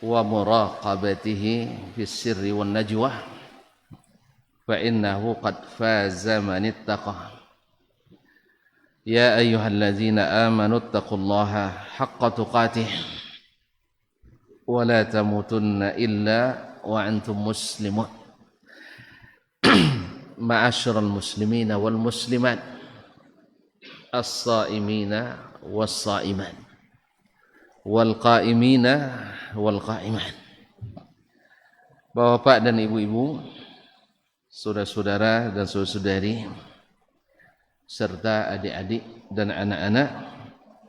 wa muraqabatihi fis sirri wan najwa fa innahu qad faza man ittaqa. Ya ayyuhalladzina amanu taqullaha haqqa tuqatih wa la tamutunna illa wa antum muslimun. Ma'asyiral muslimina wal muslimat, as-saimina was-saimat, wal qaimina wal qaimat. Bapak dan ibu-ibu, saudara-saudara dan saudari, serta adik-adik dan anak-anak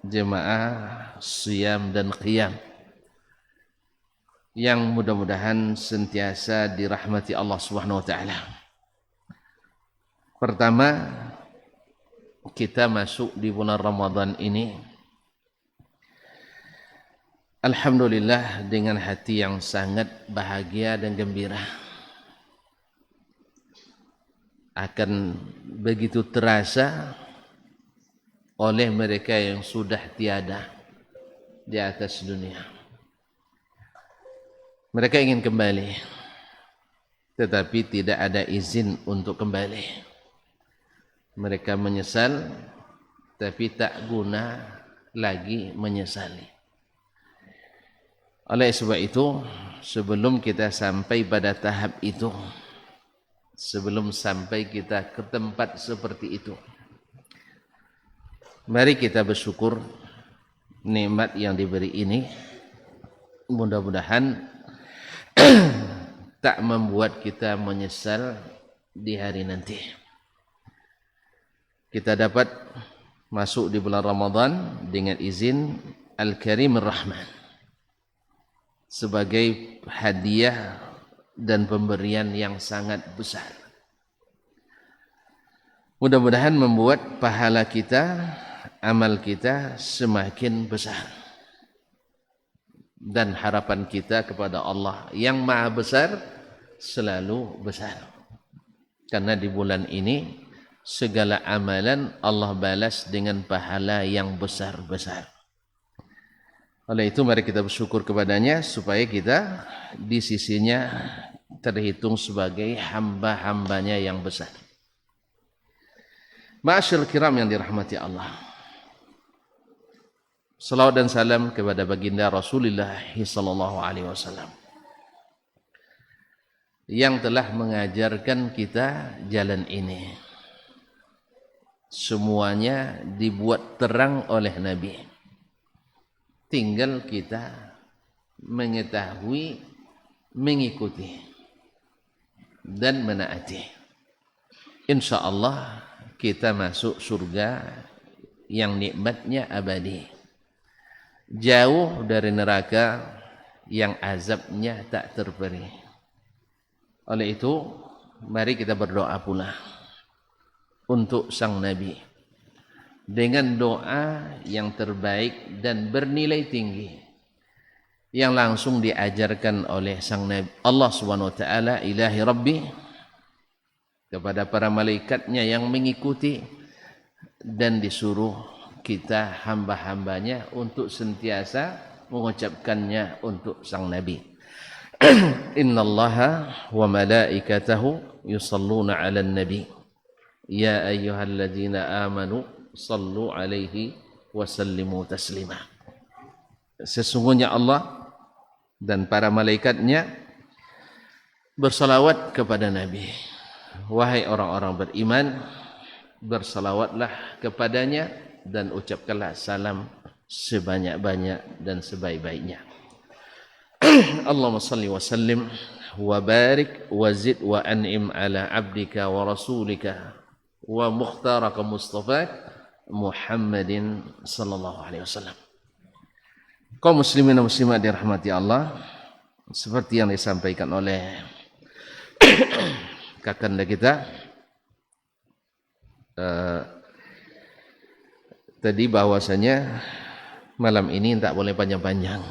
jemaah siyam dan qiyam yang mudah-mudahan senantiasa dirahmati Allah Subhanahu wa taala. Pertama, kita masuk di bulan Ramadan ini alhamdulillah dengan hati yang sangat bahagia dan gembira. Akan begitu terasa oleh mereka yang sudah tiada di atas dunia. Mereka ingin kembali, tetapi tidak ada izin untuk kembali. Mereka menyesal, tapi tak guna lagi menyesali. Oleh sebab itu, sebelum kita sampai pada tahap itu, sebelum sampai kita ke tempat seperti itu, mari kita bersyukur nikmat yang diberi ini. Mudah-mudahan tak membuat kita menyesal di hari nanti. Kita dapat masuk di bulan Ramadan dengan izin Al-Karim Ar-Rahman sebagai hadiah dan pemberian yang sangat besar. Mudah-mudahan membuat pahala kita, amal kita semakin besar. Dan harapan kita kepada Allah yang maha besar selalu besar. Karena di bulan ini segala amalan Allah balas dengan pahala yang besar-besar. Oleh itu mari kita bersyukur kepadanya supaya kita di sisinya terhitung sebagai hamba-hambanya yang besar. Ma'asyiral kiram yang dirahmati Allah, salawat dan salam kepada baginda Rasulullah sallallahu alaihi wasallam yang telah mengajarkan kita jalan ini. Semuanya dibuat terang oleh Nabi. Tinggal kita mengetahui, mengikuti dan menaati. Insyaallah kita masuk surga yang nikmatnya abadi, jauh dari neraka yang azabnya tak terperi. Oleh itu mari kita berdoa pula untuk sang Nabi dengan doa yang terbaik dan bernilai tinggi yang langsung diajarkan oleh sang Nabi Allah Subhanahu wa taala, ilahi rabbi, kepada para malaikatnya yang mengikuti, dan disuruh kita hamba-hambanya untuk sentiasa mengucapkannya untuk sang Nabi. Innallaha wa malaikatahu yusalluna 'alan nabi ya ayyuhalladzina amanu sallu 'alaihi wa sallimu taslima. Sesungguhnya Allah dan para malaikatnya bersalawat kepada Nabi. Wahai orang-orang beriman, bersalawatlah kepadanya dan ucapkanlah salam sebanyak-banyak dan sebaik-baiknya. Allahumma salli wa sallim wa barik wa zid wa an'im ala abdika wa rasulika wa mukhtaraka mustafak Muhammadin sallallahu alaihi wasallam. Kaum muslimin dan muslimat dirahmati Allah, seperti yang disampaikan oleh kakanda kita tadi, bahwasanya malam ini tak boleh panjang-panjang.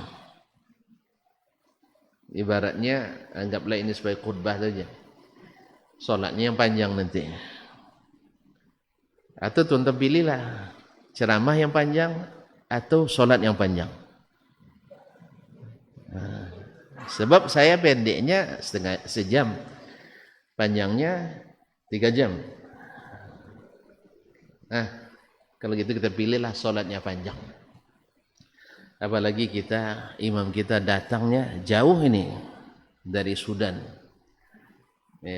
Ibaratnya anggaplah ini sebagai khutbah saja. Salatnya yang panjang nanti. Atau tuan-tuan pilihlah ceramah yang panjang atau salat yang panjang. Sebab saya pendeknya sejam, panjangnya 3 jam. Nah, kalau gitu kita pilihlah sholatnya panjang. Apalagi imam kita datangnya jauh ini dari Sudan.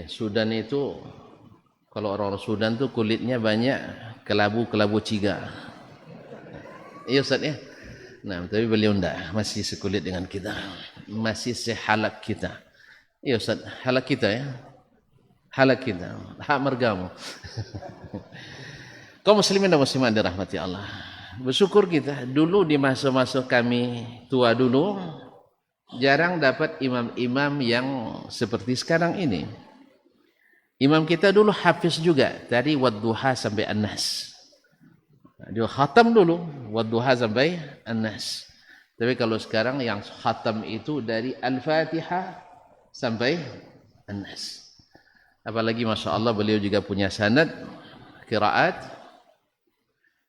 Sudan itu, kalau orang Sudan tuh kulitnya banyak kelabu ciga. Iya Ustaz ya. Nah, tapi beliau enggak, masih sekulit dengan kita, masih sehalak kita. Iya Ustaz, halak kita ya. Halak kita, hak margamu. Kaum muslimin dan muslimat dirahmati Allah. Bersyukur kita dulu di masa-masa kami tua dulu jarang dapat imam-imam yang seperti sekarang ini. Imam kita dulu hafiz juga dari Wadduha sampai An-Nas. Dia khatam dulu Wadduha sampai An-Nas. Tapi kalau sekarang yang khatam itu dari Al-Fatihah sampai An-Nas. Apalagi Masya Allah beliau juga punya sanad qiraat.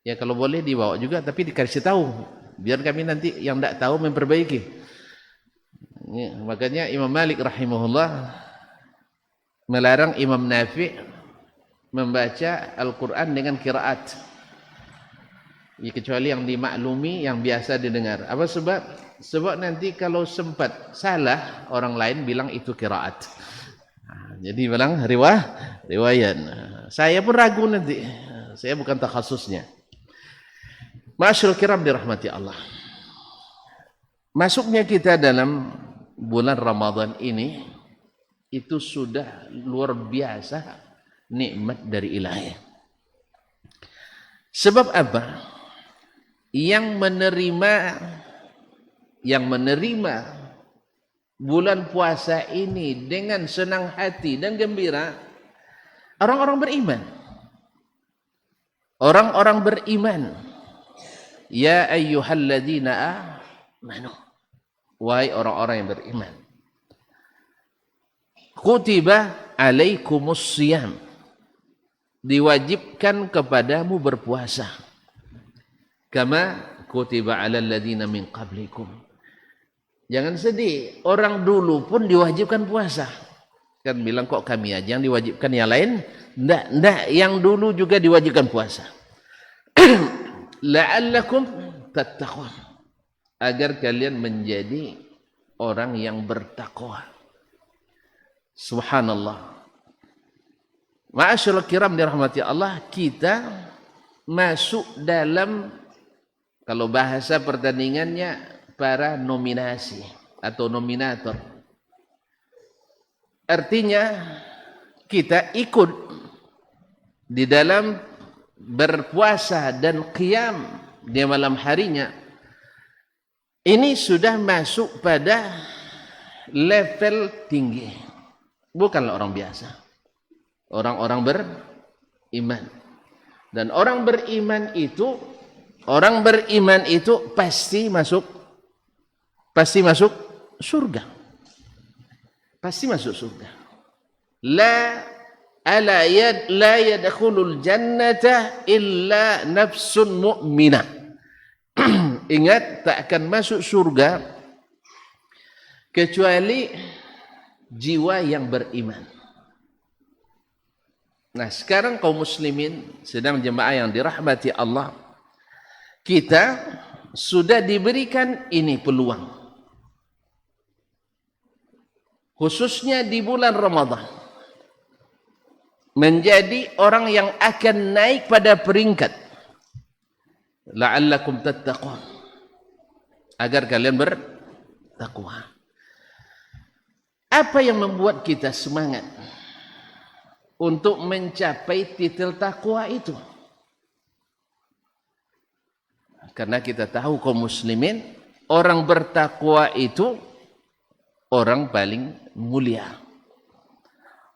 Ya kalau boleh dibawa juga, tapi dikasih tahu biar kami nanti yang tidak tahu memperbaiki. Ya, makanya Imam Malik rahimahullah melarang Imam Nafi' membaca Al-Quran dengan qiraat. Ya, kecuali yang dimaklumi, yang biasa didengar. Apa sebab? Sebab nanti kalau sempat salah, orang lain bilang itu qiraat. Jadi bilang riwayat. Saya pun ragu nanti. Saya bukan takhasusnya. Ma'asyiral kiram dirahmati Allah. Masuknya kita dalam bulan Ramadan ini itu sudah luar biasa nikmat dari Ilahi. Sebab apa? Yang menerima bulan puasa ini dengan senang hati dan gembira, orang-orang beriman. Orang-orang beriman. Ya ayyuhalladzina amanu. Wahai orang-orang yang beriman. Kutiba alaikumus siyam. Diwajibkan kepadamu berpuasa. Kama kutiba alal ladzina min qablikum. Jangan sedih, orang dulu pun diwajibkan puasa. Kan bilang kok kami aja yang diwajibkan, yang lain enggak, yang dulu juga diwajibkan puasa. La'allakum tattaqun. Agar kalian menjadi orang yang bertakwa. Subhanallah. Ma'asyiral kiram dirahmati Allah, kita masuk dalam, kalau bahasa pertandingannya, para nominasi atau nominator. Artinya kita ikut di dalam berpuasa dan qiyam di malam harinya. Ini sudah masuk pada level tinggi. Bukanlah orang biasa. Orang-orang beriman. Dan orang beriman itu pasti masuk surga. Pasti masuk surga. La yadkhulul jannata illa nafsun mu'minah. Ingat, tak akan masuk surga kecuali jiwa yang beriman. Nah, sekarang kaum muslimin, sedang jemaah yang dirahmati Allah, kita sudah diberikan ini peluang. Khususnya di bulan Ramadan. Menjadi orang yang akan naik pada peringkat. La'allakum tattaqun. Agar kalian bertakwa. Apa yang membuat kita semangat untuk mencapai titel takwa itu? Karena kita tahu kaum muslimin, orang bertakwa itu orang paling mulia.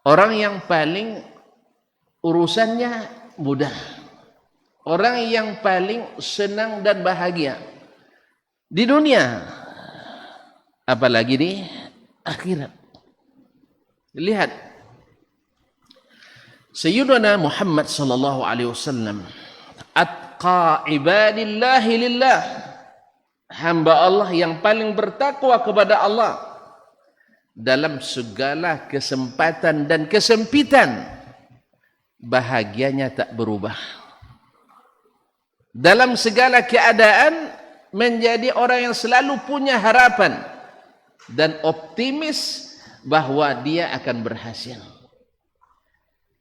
Orang yang paling urusannya mudah. Orang yang paling senang dan bahagia di dunia, apalagi di akhirat. Lihat Sayyiduna Muhammad sallallahu alaihi wasallam, atqa ibadillahi lillah, hamba Allah yang paling bertakwa kepada Allah. dalam segala kesempatan dan kesempitan, bahagianya tak berubah. Dalam segala keadaan menjadi orang yang selalu punya harapan dan optimis bahwa dia akan berhasil.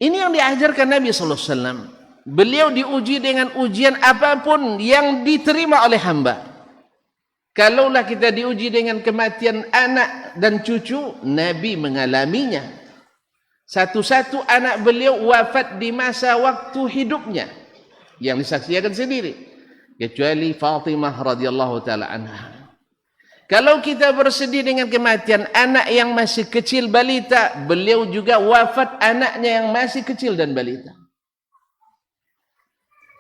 Ini yang diajarkan Nabi sallallahu alaihi wasallam. Beliau diuji dengan ujian apapun yang diterima oleh hamba. Kalaulah kita diuji dengan kematian anak dan cucu, Nabi mengalaminya. Satu-satu anak beliau wafat di masa waktu hidupnya yang disaksikan sendiri, kecuali Fatimah radhiyallahu taala anha. Kalau kita bersedih dengan kematian anak yang masih kecil balita, beliau juga wafat anaknya yang masih kecil dan balita.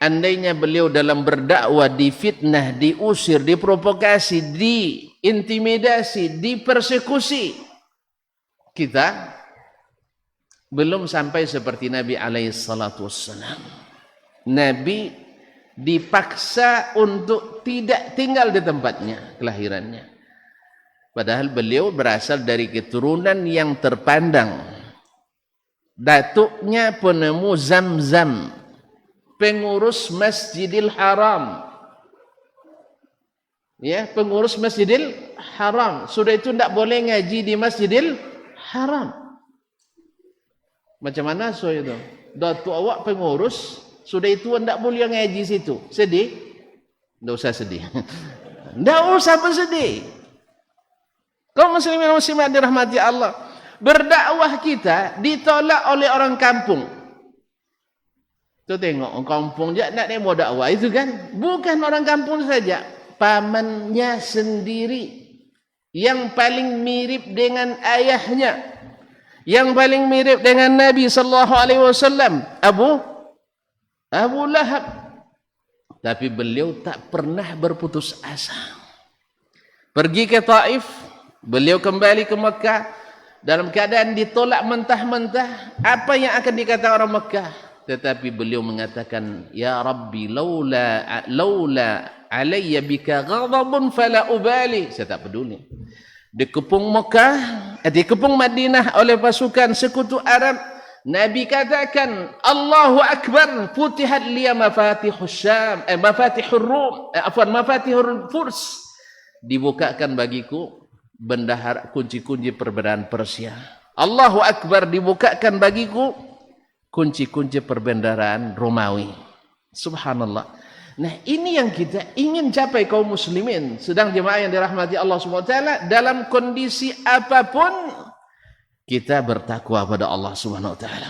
Andainya beliau dalam berdakwah difitnah, diusir, diprovokasi, diintimidasi, dipersekusi, kita belum sampai seperti Nabi alaihi salatu wassalam. Nabi dipaksa untuk tidak tinggal di tempatnya kelahirannya. Padahal beliau berasal dari keturunan yang terpandang. Datuknya penemu Zam-Zam, pengurus Masjidil Haram. Ya, pengurus Masjidil Haram. Sudah itu tidak boleh ngaji di Masjidil Haram. Macam mana so itu? Datuk awak pengurus, sudah itu tidak boleh ngaji situ. Sedih? Tidak usah sedih. Tidak usah bersedih. Kaum muslimin dan muslimat dirahmati Allah, berdakwah kita ditolak oleh orang kampung. Tu tengok orang kampung je nak demo dakwah itu kan? Bukan orang kampung saja, pamannya sendiri yang paling mirip dengan ayahnya, yang paling mirip dengan Nabi sallallahu alaihi wasallam, Abu Lahab. Tapi beliau tak pernah berputus asa. Pergi ke Taif, beliau kembali ke Mekah dalam keadaan ditolak mentah-mentah. Apa yang akan dikatakan orang Mekah? Tetapi beliau mengatakan, ya Rabbi, laula alayya bika ghadabun fala ubali. Saya tak peduli. Dikepung Mekah, dikepung Madinah oleh pasukan sekutu Arab, Nabi katakan, Allahu Akbar, futihat liya mafatihus Syam, mafatihur Rum, mafatihur Furs. Dibukakan bagiku bendahara kunci-kunci perbendaharaan Persia. Allahu Akbar, dibukakan bagiku kunci-kunci perbendaharaan Romawi. Subhanallah. Nah, ini yang kita ingin capai kaum muslimin, sedang jemaah yang dirahmati Allah Subhanahu wa taala, dalam kondisi apapun kita bertakwa pada Allah Subhanahu wa taala.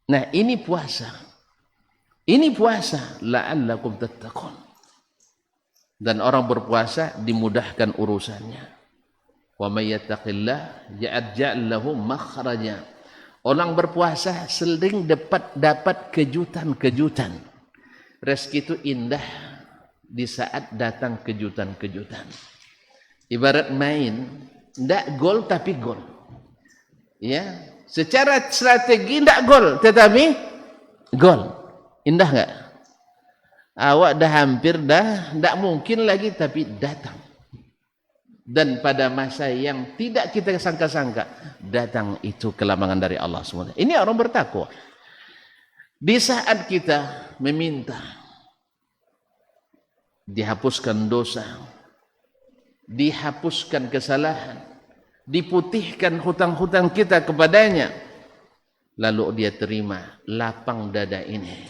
Nah, ini puasa. Ini puasa la'allakum tattaqun. Dan orang berpuasa dimudahkan urusannya. Wa may yattaqillah ja'al lahu makhraja. Orang berpuasa sering dapat kejutan-kejutan. Rezeki itu indah di saat datang kejutan-kejutan. Ibarat main, tidak gol tapi gol. Ya, secara strategi tidak gol, tetapi gol. Indah enggak? Awak dah hampir tidak mungkin lagi, tapi datang. Dan pada masa yang tidak kita sangka-sangka, datang itu kelambangan dari Allah SWT. Ini orang bertakwa. Di saat kita meminta dihapuskan dosa, dihapuskan kesalahan, diputihkan hutang-hutang kita kepadanya, lalu dia terima lapang dada ini.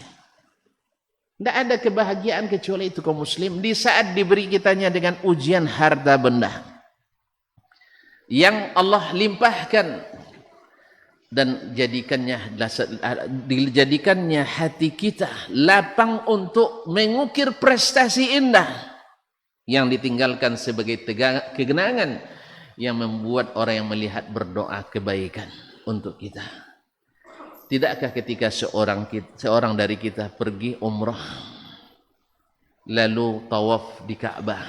Tidak ada kebahagiaan kecuali itu kaum muslim di saat diberi kitanya dengan ujian harta benda yang Allah limpahkan, dan dijadikannya hati kita lapang untuk mengukir prestasi indah yang ditinggalkan sebagai kegenangan yang membuat orang yang melihat berdoa kebaikan untuk kita. Tidakkah ketika seorang dari kita pergi umrah lalu tawaf di Ka'bah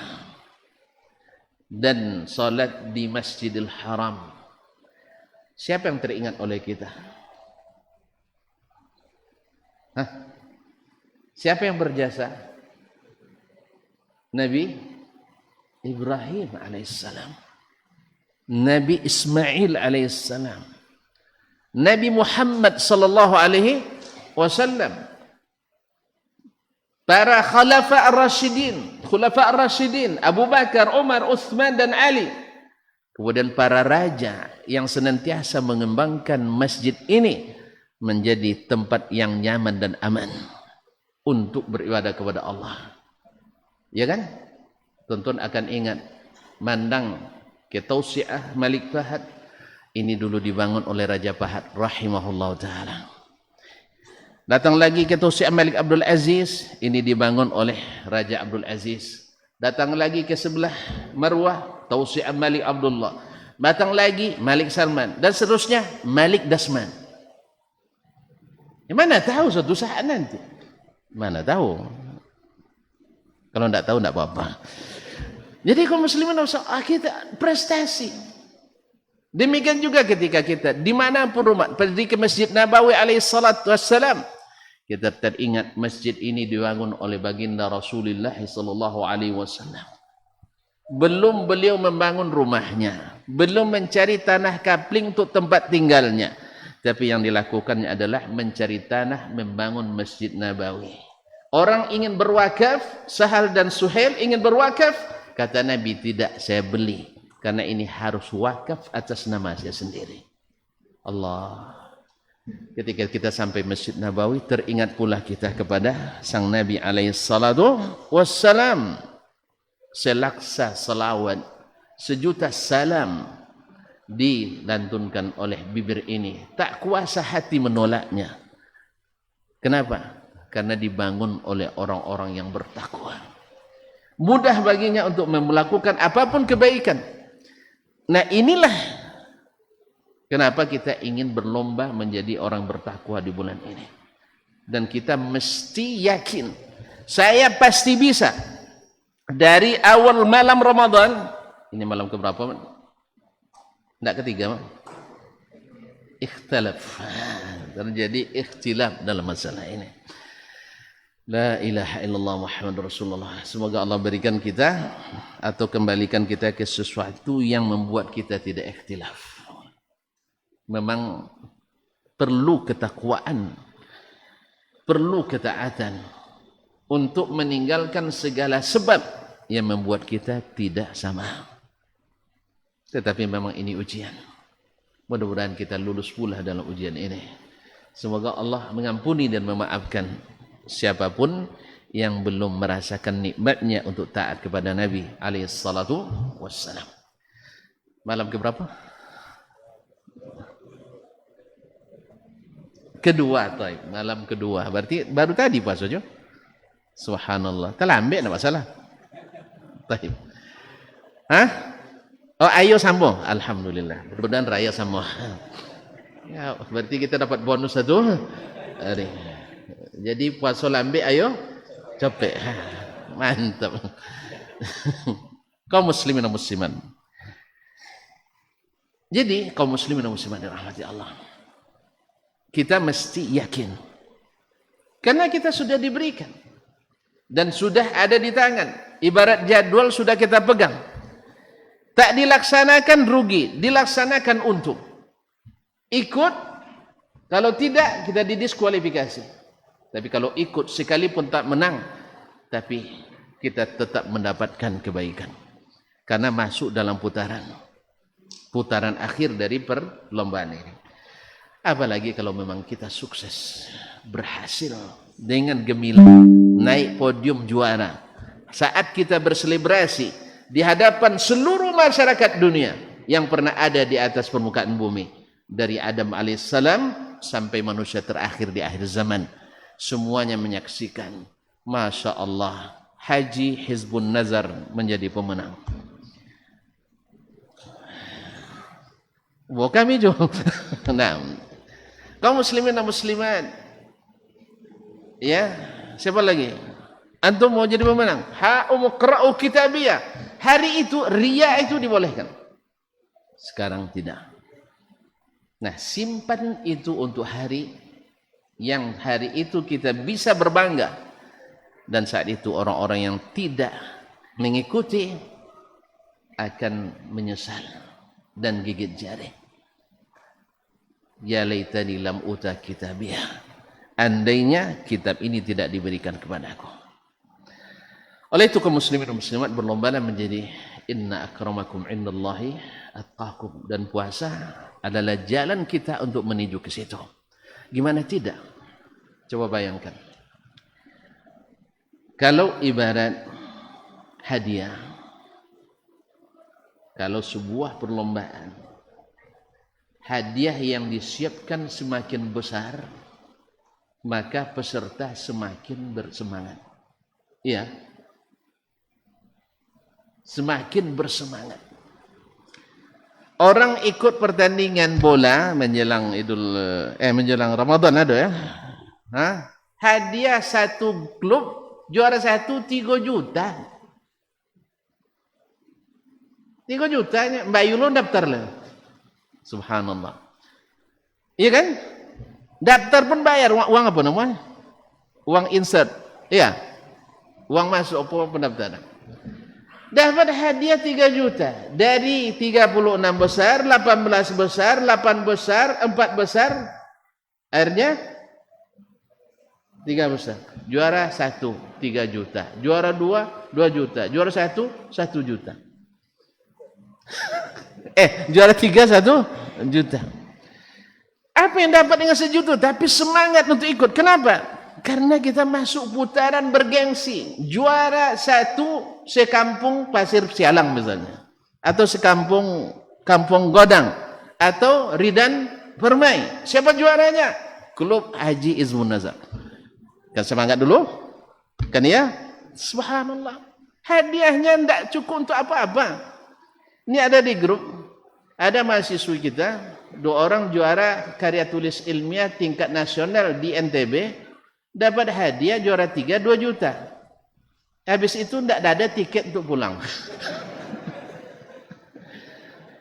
dan salat di Masjidil Haram, siapa yang teringat oleh kita? Siapa yang berjasa? Nabi Ibrahim alaihissalam. Nabi Ismail alaihissalam, Nabi Muhammad sallallahu alaihi wasallam, para khulafa ar-rasyidin, Abu Bakar, Umar, Uthman dan Ali. Kemudian para raja yang senantiasa mengembangkan masjid ini menjadi tempat yang nyaman dan aman untuk beribadah kepada Allah. Ya kan? Tonton akan ingat mandang ke Tausiah Malik Fahad, ini dulu dibangun oleh Raja Fahad rahimahullah ta'ala. Datang lagi ke Tausiah Malik Abdul Aziz, ini dibangun oleh Raja Abdul Aziz. Datang lagi ke sebelah Marwah, Tausiah Malik Abdullah. Datang lagi Malik Salman dan seterusnya Malik Dasman. Mana tahu suatu saat nanti. Mana tahu. Kalau tidak tahu tidak apa-apa. Jadi kaum muslimin kita prestasi. Demikian juga ketika kita dimanapun rumah, pergi ke Masjid Nabawi alaihi salatu wassalam, kita teringat masjid ini dibangun oleh baginda Rasulullah sallallahu alaihi wasallam. Belum beliau membangun rumahnya, belum mencari tanah kapling untuk tempat tinggalnya, tapi yang dilakukannya adalah mencari tanah membangun Masjid Nabawi. Orang ingin berwakaf, Sahal dan Suhail ingin berwakaf, kata Nabi, tidak, saya beli, karena ini harus wakaf atas nama saya sendiri. Allah. Ketika kita sampai Masjid Nabawi, teringat pula kita kepada sang Nabi alaihi salatu wassalam. Selaksa selawat, sejuta salam dilantunkan oleh bibir ini. Tak kuasa hati menolaknya. Kenapa? Karena dibangun oleh orang-orang yang bertakwa. Mudah baginya untuk melakukan apapun kebaikan. Nah inilah kenapa kita ingin berlomba menjadi orang bertakwa di bulan ini. Dan kita mesti yakin, saya pasti bisa. Dari awal malam Ramadan, ini malam keberapa? Tidak ketiga, ikhtilaf. Terjadi ikhtilaf dalam masalah ini. La ilaha illallah Muhammad Rasulullah. Semoga Allah berikan kita atau kembalikan kita ke sesuatu yang membuat kita tidak ikhtilaf. Memang perlu ketakwaan, perlu ketaatan untuk meninggalkan segala sebab yang membuat kita tidak sama. Tetapi memang ini ujian. Mudah-mudahan kita lulus pula dalam ujian ini. Semoga Allah mengampuni dan memaafkan siapapun yang belum merasakan nikmatnya untuk taat kepada Nabi alaihi salatu wassalam. Malam keberapa? Kedua, taib. Malam kedua. Berarti baru tadi Pak Sojo. Subhanallah. Terlambat tak masalah. Taib. Hah? Oh, ayo sambung. Alhamdulillah. Mudah-mudahan raya sambung. Ya, berarti kita dapat bonus satu hari. Jadi puasa lambe ayo capek. Mantap. Kaum muslimin dan muslimat. Jadi kaum muslimin dan muslimat dirahmati Allah. Kita mesti yakin. Karena kita sudah diberikan dan sudah ada di tangan. Ibarat jadwal sudah kita pegang. Tak dilaksanakan rugi, dilaksanakan untung. Ikut, kalau tidak kita didiskualifikasi. Tapi kalau ikut sekalipun tak menang, tapi kita tetap mendapatkan kebaikan. Karena masuk dalam putaran akhir dari perlombaan ini. Apalagi kalau memang kita sukses, berhasil dengan gemilang, naik podium juara. Saat kita berselebrasi di hadapan seluruh masyarakat dunia yang pernah ada di atas permukaan bumi, dari Adam alaihissalam sampai manusia terakhir di akhir zaman, semuanya menyaksikan, Masya Allah, Haji Hizbun Nazar menjadi pemenang. Kami juga. Nah, kaum muslimin dan muslimat, ya, siapa lagi? Antum mau jadi pemenang? Ha'umuqra'u kitabiyah. Hari itu riya itu dibolehkan. Sekarang tidak. Nah, simpan itu untuk hari yang hari itu kita bisa berbangga. Dan saat itu orang-orang yang tidak mengikuti akan menyesal. dan gigit jari. Ya laitani lam uta kitabiyah. Andainya kitab ini tidak diberikan kepadaku. Oleh itu kaum muslimin dan muslimat berlomba menjadi inna akramakum indallahi atqakum, dan puasa adalah jalan kita untuk menuju ke situ. Gimana tidak? Coba bayangkan. Kalau ibarat hadiah, kalau sebuah perlombaan, hadiah yang disiapkan semakin besar, maka peserta semakin bersemangat. Iya. Semakin bersemangat. Orang ikut pertandingan bola menjelang menjelang Ramadan ada ya. Hadiah satu klub juara 1 3 juta. 3 jutanya Mbak Yulun daftar lah. Subhanallah. Iya kan? Daftar pun bayar uang apa namanya? Uang insert. Iya. Uang masuk apa pendaftaran. Dapat hadiah 3 juta. Dari 36 besar, 18 besar, 8 besar, 4 besar. Akhirnya 3 besar. Juara 1 3 juta. Juara 2 2 juta. Juara 1 1 juta. Juara 3 1 juta. Apa yang dapat dengan 1 juta? Tapi semangat untuk ikut. Kenapa? Karena kita masuk putaran bergengsi. Juara 1 sekampung Pasir Sialang misalnya. Atau sekampung Kampung Godang. Atau Ridan Permai. Siapa juaranya? Klub Haji Izmun Nazar. Kan semangat dulu? Kan ya? Subhanallah. Hadiahnya tidak cukup untuk apa-apa. Ini ada di grup. Ada mahasiswa kita. 2 orang juara karya tulis ilmiah tingkat nasional di NTB. Dapat hadiah juara 3 2 juta. Habis itu tidak ada tiket untuk pulang.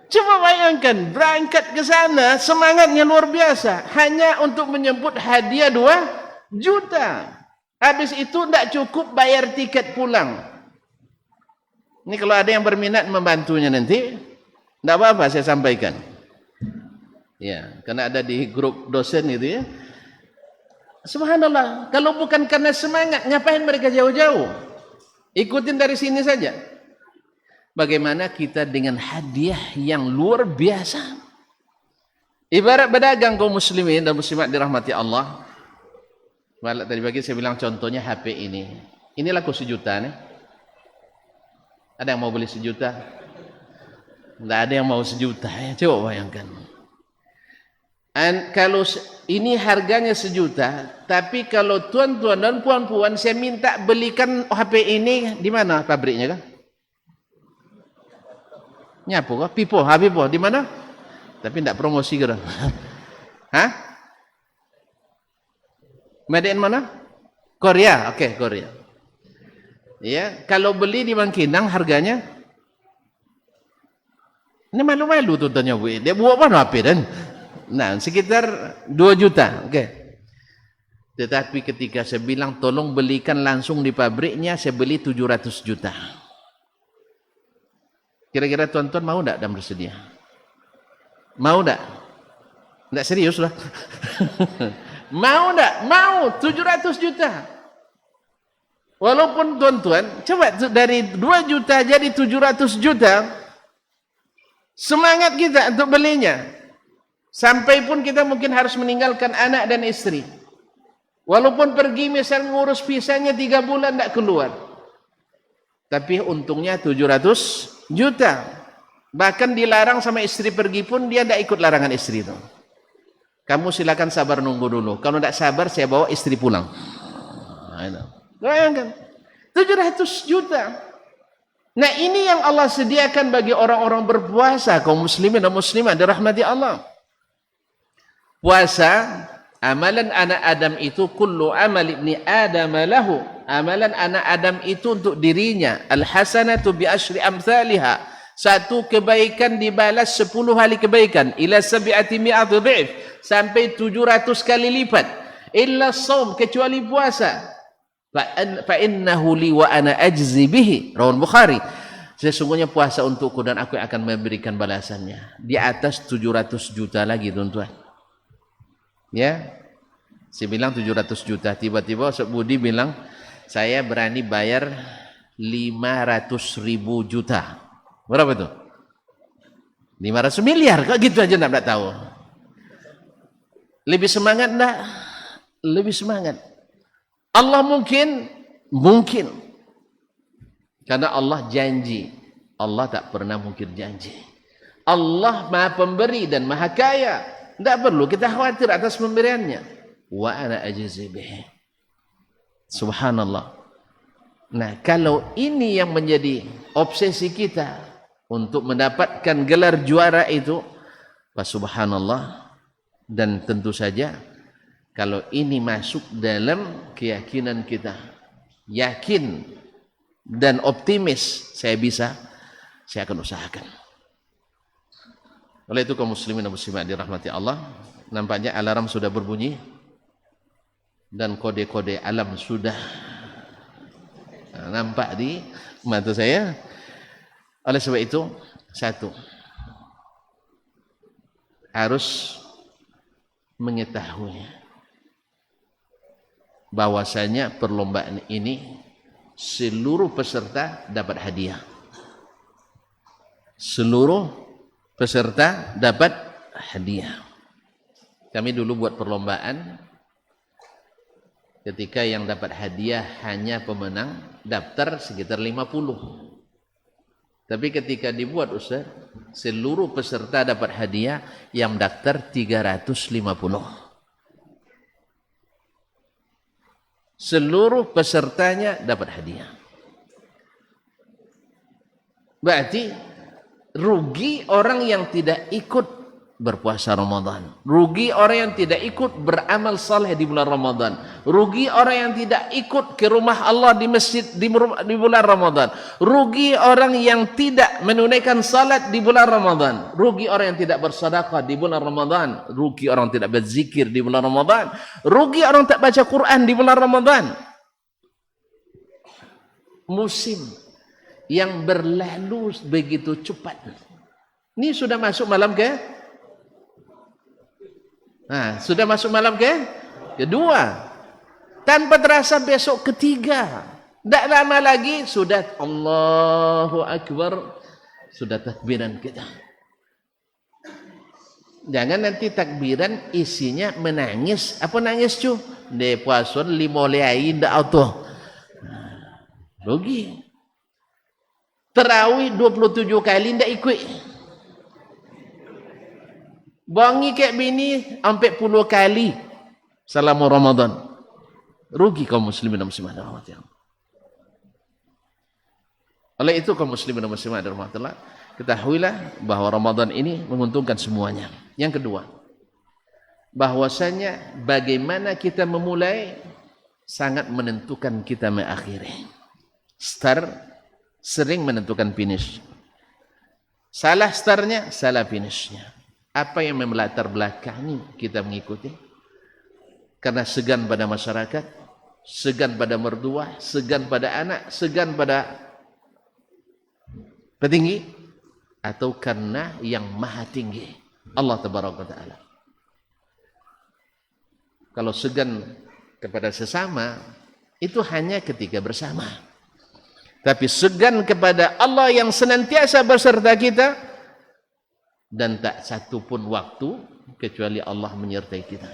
Coba bayangkan, berangkat ke sana semangatnya luar biasa, hanya untuk menyebut hadiah 2 juta. Habis itu tidak cukup bayar tiket pulang. Ini kalau ada yang berminat membantunya nanti, tidak apa-apa saya sampaikan. Ya, karena ada di grup dosen itu ya. Subhanallah, kalau bukan karena semangat, ngapain mereka jauh-jauh? Ikutin dari sini saja. Bagaimana kita dengan hadiah yang luar biasa? Ibarat pedagang kaum muslimin dan muslimat dirahmati Allah. Malah tadi pagi saya bilang contohnya HP ini. Ini laku 1 juta nih. Ada yang mau beli 1 juta? Tidak ada yang mau 1 juta ya. Coba bayangkan. Kalau ini harganya 1 juta, tapi kalau tuan-tuan dan puan-puan saya minta belikan HP ini di mana pabriknya kan? Nyapu kah? Pipo, Pipo di mana? Tapi tidak promosi kan? Hah? Made in mana? Korea, oke, Korea. Ya, kalau beli di Bangkinang harganya ini malu-malu tuannya Bu. Dia buat apa HP dan? Nah, sekitar 2 juta. Oke. Tetapi ketika saya bilang tolong belikan langsung di pabriknya, saya beli 700 juta. Kira-kira tuan-tuan mau enggak dan bersedia? Mau enggak? Enggak serius lah. Mau enggak? Mau 700 juta. Walaupun tuan-tuan, coba dari 2 juta jadi 700 juta. Semangat kita untuk belinya. Sampai pun kita mungkin harus meninggalkan anak dan istri. Walaupun pergi misal ngurus visanya 3 bulan tidak keluar. Tapi untungnya 700 juta. Bahkan dilarang sama istri pergi pun dia tidak ikut larangan istri itu. Kamu silakan sabar nunggu dulu. Kalau tidak sabar saya bawa istri pulang. Bayangkan. 700 juta. Nah ini yang Allah sediakan bagi orang-orang berpuasa. Kaum muslimin dan muslimat dirahmati Allah. Puasa, amalan anak Adam itu kullu amal ibni Adam lahu. Amalan anak Adam itu untuk dirinya. Al-hasanatu bi asyri amthaliha. Satu kebaikan dibalas 10 kali kebaikan. Ila 700 dhif. Sampai 700 kali lipat. Illa shaum, kecuali puasa. Fa innahu li wa ana ajzi bihi. Rawal Bukhari. Sesungguhnya puasa untukku dan aku yang akan memberikan balasannya. Di atas 700 juta lagi, tuan-tuan. Ya, saya bilang 700 juta. Tiba-tiba Ustaz Budi bilang, saya berani bayar 500 ribu juta. Berapa itu? 500 miliar. Kok gitu aja enggak tahu. Lebih semangat enggak? Lebih semangat. Allah mungkin. Karena Allah janji. Allah tak pernah mungkir janji. Allah Maha Pemberi dan Maha Kaya. Tidak perlu kita khawatir atas pemberiannya. Wa ana ajzi bihi. Subhanallah. Nah, kalau ini yang menjadi obsesi kita untuk mendapatkan gelar juara itu, subhanallah. Dan tentu saja kalau ini masuk dalam keyakinan kita, yakin dan optimis saya akan usahakan. Oleh itu kaum muslimin dan muslimat dirahmati Allah, nampaknya alarm sudah berbunyi dan kode-kode alam sudah nampak di mata saya. Oleh sebab itu, satu, harus mengetahui bahwasanya perlombaan ini seluruh peserta dapat hadiah. Seluruh peserta dapat hadiah. Kami dulu buat perlombaan, ketika yang dapat hadiah hanya pemenang, daftar sekitar 50. Tapi ketika dibuat Ustaz, seluruh peserta dapat hadiah, yang daftar 350. Seluruh pesertanya dapat hadiah. Berarti rugi orang yang tidak ikut berpuasa Ramadan. Rugi orang yang tidak ikut beramal saleh di bulan Ramadan. Rugi orang yang tidak ikut ke rumah Allah di masjid di bulan Ramadan. Rugi orang yang tidak menunaikan salat di bulan Ramadan. Rugi orang yang tidak bersedekah di bulan Ramadan. Rugi orang yang tidak berzikir di bulan Ramadan. Rugi orang yang tak baca Quran di bulan Ramadan. Musim yang berlalu begitu cepat. Ini sudah masuk malam ke? Nah, sudah masuk malam ke? Kedua. Tanpa terasa besok ketiga. Tak lama lagi sudah Allahu Akbar. Sudah takbiran kita. Jangan nanti takbiran isinya menangis. Apa nangis cu? De puasun limo leai ndak auto. Rugi. Terawih 27 kali ndak ikut. Bangi kayak bini sampai 10 kali selama Ramadan. Rugi kaum muslimin dan muslimat rahmatullah. Oleh itu kaum muslimin dan muslimat rahmatullah, ketahuilah bahwa Ramadan ini menguntungkan semuanya. Yang kedua, bahwasanya bagaimana kita memulai sangat menentukan kita mengakhiri. Start sering menentukan finish. Salah startnya, salah finishnya. Apa yang melatar belakangi kita mengikuti? Karena segan pada masyarakat, segan pada mertua, segan pada anak, segan pada petinggi, atau karena yang maha tinggi, Allah Tabaraka Ta'ala. Kalau segan kepada sesama, itu hanya ketika bersama. Tapi segan kepada Allah yang senantiasa beserta kita, dan tak satu pun waktu kecuali Allah menyertai kita.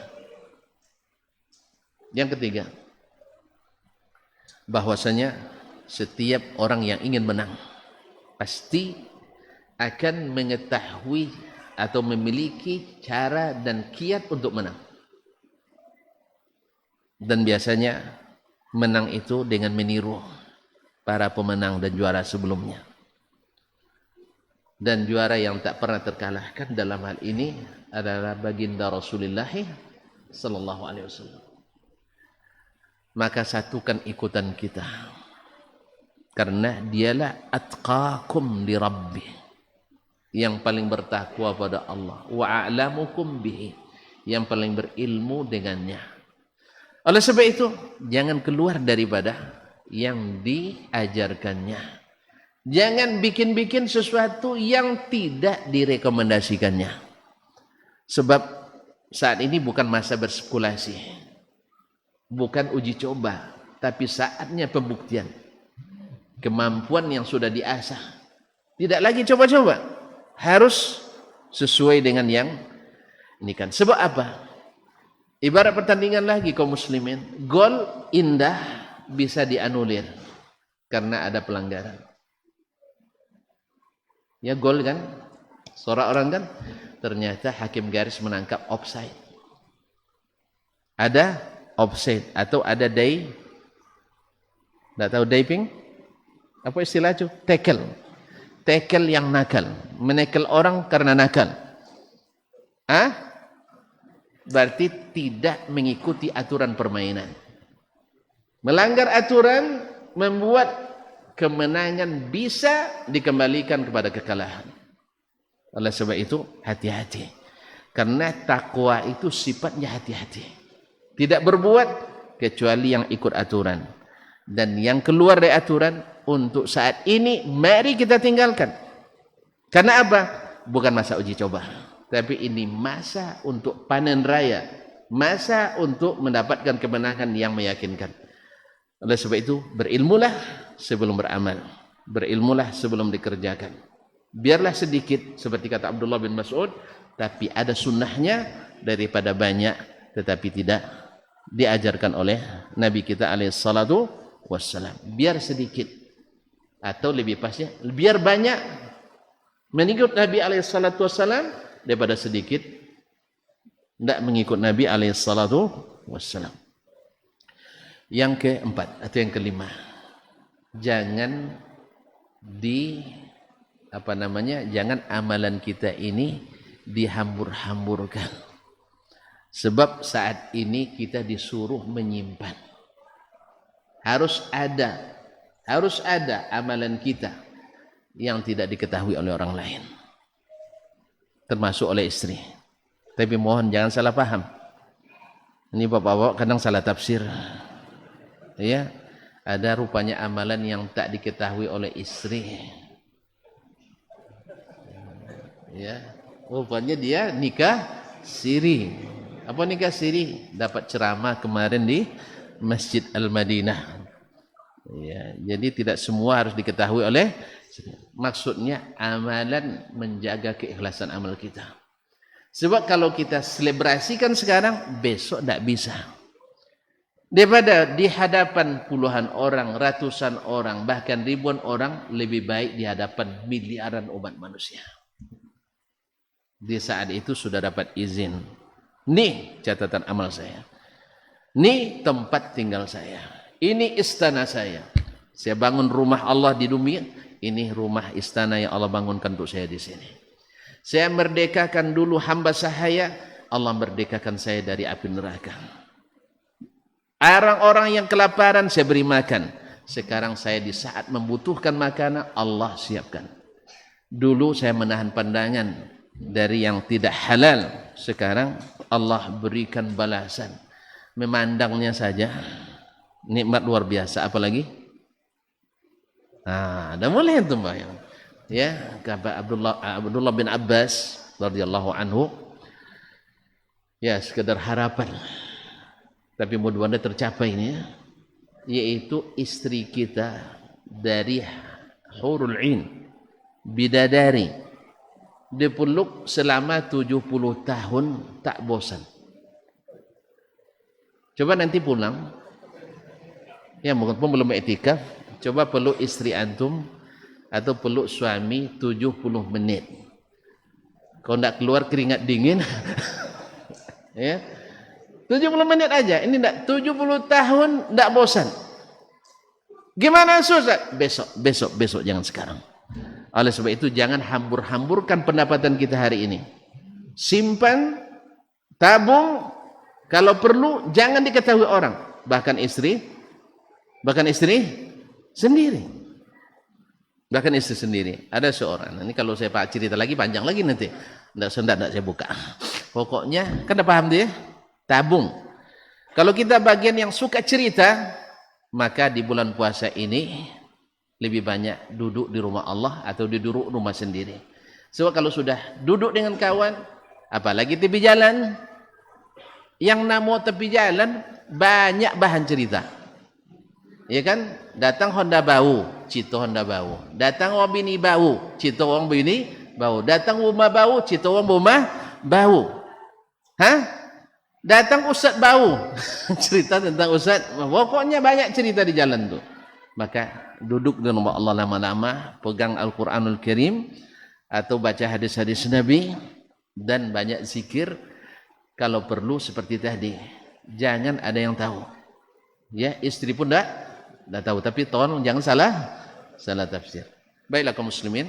Yang ketiga, bahwasanya setiap orang yang ingin menang pasti akan mengetahui atau memiliki cara dan kiat untuk menang. Dan biasanya menang itu dengan meniru para pemenang dan juara sebelumnya. Dan juara yang tak pernah terkalahkan dalam hal ini adalah baginda Rasulullah sallallahu alaihi wasallam. Maka satukan ikutan kita, karena dialah atqakum li Rabbi, yang paling bertakwa pada Allah, wa a'lamukum bihi, yang paling berilmu dengannya. Oleh sebab itu, jangan keluar daripada yang diajarkannya, Jangan bikin-bikin sesuatu yang tidak direkomendasikannya. Sebab saat ini bukan masa berspekulasi, bukan uji coba, tapi saatnya pembuktian. Kemampuan yang sudah diasah. Tidak lagi coba-coba. Harus sesuai dengan yang ini kan. Sebab apa? Ibarat pertandingan lagi kaum muslimin. Gol indah bisa dianulir karena ada pelanggaran. Ya gol kan, seorang orang kan, ternyata hakim garis menangkap offside. Ada offside atau ada tidak tahu diving? Apa istilah itu? Tackle. Tackle yang nakal, menekel orang karena nakal. Berarti tidak mengikuti aturan permainan. Melanggar aturan membuat kemenangan bisa dikembalikan kepada kekalahan. Oleh sebab itu hati-hati. Karena takwa itu sifatnya hati-hati. Tidak berbuat kecuali yang ikut aturan. Dan yang keluar dari aturan untuk saat ini mari kita tinggalkan. Karena apa? Bukan masa uji coba. Tapi ini masa untuk panen raya. Masa untuk mendapatkan kemenangan yang meyakinkan. Oleh sebab itu berilmulah sebelum beramal, berilmulah sebelum dikerjakan. Biarlah sedikit seperti kata Abdullah bin Mas'ud, tapi ada sunnahnya daripada banyak tetapi tidak diajarkan oleh Nabi kita alaihissalatu wassalam. Biar sedikit atau lebih pasnya biar banyak mengikut Nabi alaihissalatu wassalam daripada sedikit tidak mengikut Nabi alaihissalatu wassalam. Yang keempat atau yang kelima, jangan jangan amalan kita ini dihambur-hamburkan. Sebab saat ini kita disuruh menyimpan. Harus ada amalan kita yang tidak diketahui oleh orang lain. Termasuk oleh istri. Tapi mohon jangan salah paham. Ini bapak-bapak kadang salah tafsir. Ya, ada rupanya amalan yang tak diketahui oleh istri. Ya, rupanya dia nikah siri. Apa nikah siri? Dapat ceramah kemarin di Masjid Al-Madinah. Ya, jadi tidak semua harus diketahui oleh. Maksudnya amalan menjaga keikhlasan amal kita. Sebab kalau kita selebrasikan sekarang, besok tidak bisa. Daripada di hadapan puluhan orang, ratusan orang, bahkan ribuan orang, lebih baik di hadapan miliaran umat manusia. Di saat itu sudah dapat izin. Nih catatan amal saya. Nih tempat tinggal saya. Ini istana saya. Saya bangun rumah Allah di dunia. Ini rumah istana yang Allah bangunkan untuk saya di sini. Saya merdekakan dulu hamba sahaya. Allah merdekakan saya dari api neraka. Orang-orang yang kelaparan saya beri makan. Sekarang saya di saat membutuhkan makanan Allah siapkan. Dulu saya menahan pandangan dari yang tidak halal. Sekarang Allah berikan balasan. Memandangnya saja nikmat luar biasa. Apalagi? Dah mulai itu bayang. Ya, kata Abdullah bin Abbas radhiyallahu anhu. Ya, sekedar harapan. Tapi mudah-mudahan tercapai ini, yaitu istri kita dari hurul 'ain, bidadari, dipeluk selama 70 tahun tak bosan. Coba nanti pulang, ya mungkin pun belum iktikaf, coba peluk istri antum atau peluk suami 70 menit. Kalau tidak keluar keringat dingin, ya. 70 menit aja, ini enggak 70 tahun enggak bosan. Gimana susah? Besok jangan sekarang. Oleh sebab itu jangan hambur-hamburkan pendapatan kita hari ini. Simpan, tabung, kalau perlu jangan diketahui orang, bahkan istri sendiri. Bahkan istri sendiri. Ada seorang, ini kalau saya cerita lagi panjang lagi nanti. Enggak saya buka. Pokoknya kan udah paham dia? Tabung. Kalau kita bagian yang suka cerita, maka di bulan puasa ini lebih banyak duduk di rumah Allah atau di duduk rumah sendiri. Sebab kalau sudah duduk dengan kawan, apalagi tepi jalan, yang namo tepi jalan banyak bahan cerita. Ya kan? Datang Honda bau, cito Honda bau. Datang orang bini bau, cito orang bini bau. Datang rumah bau, cito orang rumah bau. Hah? Datang ustaz bau. Cerita tentang ustaz. Pokoknya banyak cerita di jalan tuh. Maka duduk di rumah Allah lama-lama, pegang Al-Qur'anul Karim atau baca hadis-hadis Nabi dan banyak zikir. Kalau perlu seperti tadi, jangan ada yang tahu. Ya, istri pun dah tahu, tapi tolong jangan salah tafsir. Baiklah kaum muslimin,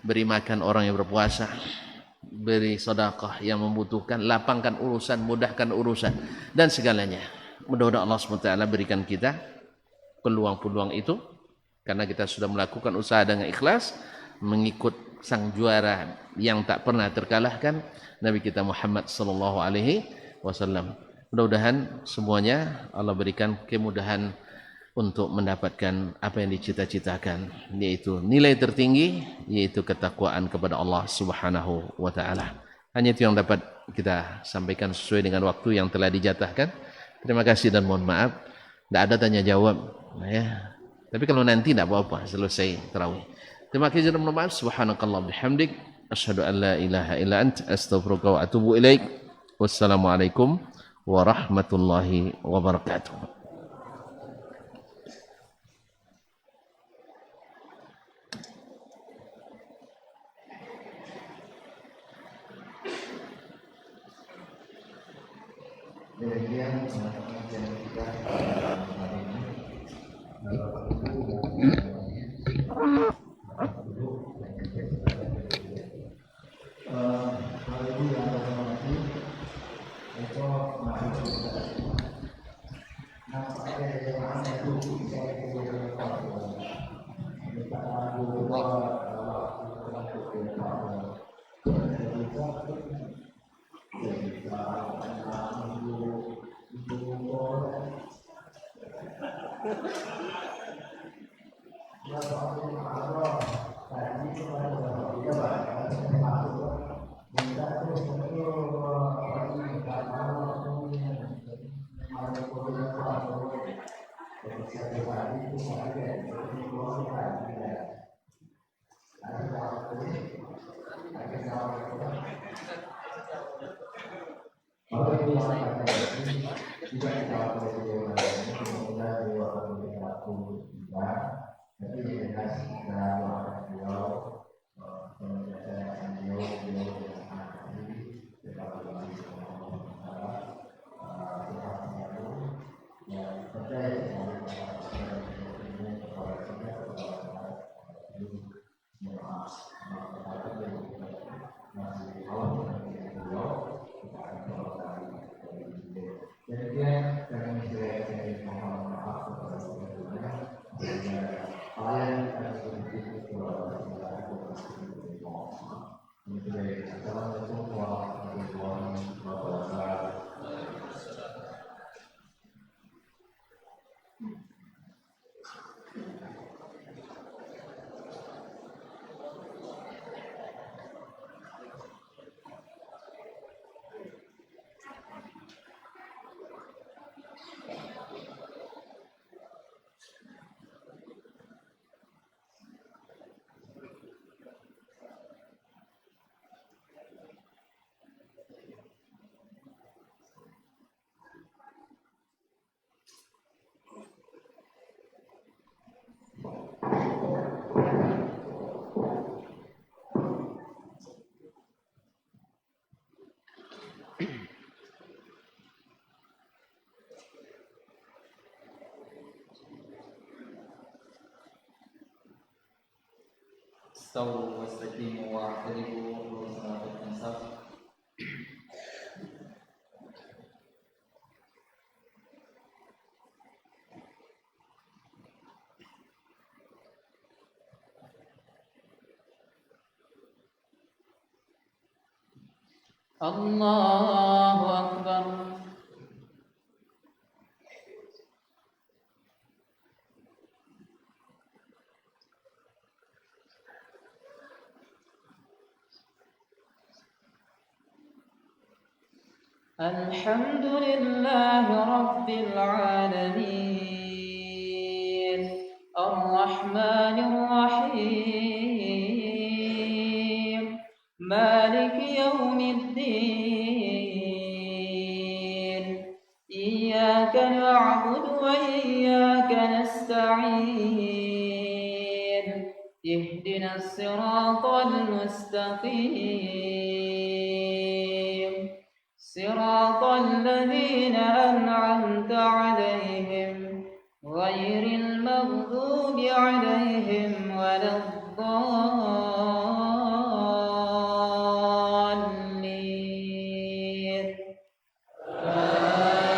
beri makan orang yang berpuasa, beri sedekah yang membutuhkan, lapangkan urusan, mudahkan urusan dan segalanya. Mudah-mudahan Allah SWT berikan kita peluang-peluang itu karena kita sudah melakukan usaha dengan ikhlas mengikut sang juara yang tak pernah terkalahkan, Nabi kita Muhammad sallallahu alaihi wasallam. Mudah-mudahan semuanya Allah berikan kemudahan untuk mendapatkan apa yang dicita-citakan, yaitu nilai tertinggi, yaitu ketakwaan kepada Allah Subhanahu wa taala. Hanya itu yang dapat kita sampaikan sesuai dengan waktu yang telah dijatahkan. Terima kasih dan mohon maaf, tidak ada tanya jawab, ya. Tapi kalau nanti tidak apa-apa, selesai tarawih. Terima kasih dan mohon maaf. Subhanakallah bihamdik, asyhadu an la ilaha illa ant, astaghfiruka wa atubu ilaik. Wassalamualaikum warahmatullahi wabarakatuh. Demikian pengajian kita hari ini. استووا واستقيموا واعتدلوا وصلاة الإنصاف. الله أكبر. الحمد لله رب العالمين الرحمن الرحيم مالك يوم الدين إياك نعبد وإياك نستعين اهدنا الصراط المستقيم صراط الذين أنعمت عليهم غير المغضوب عليهم ولا الضالين آمين.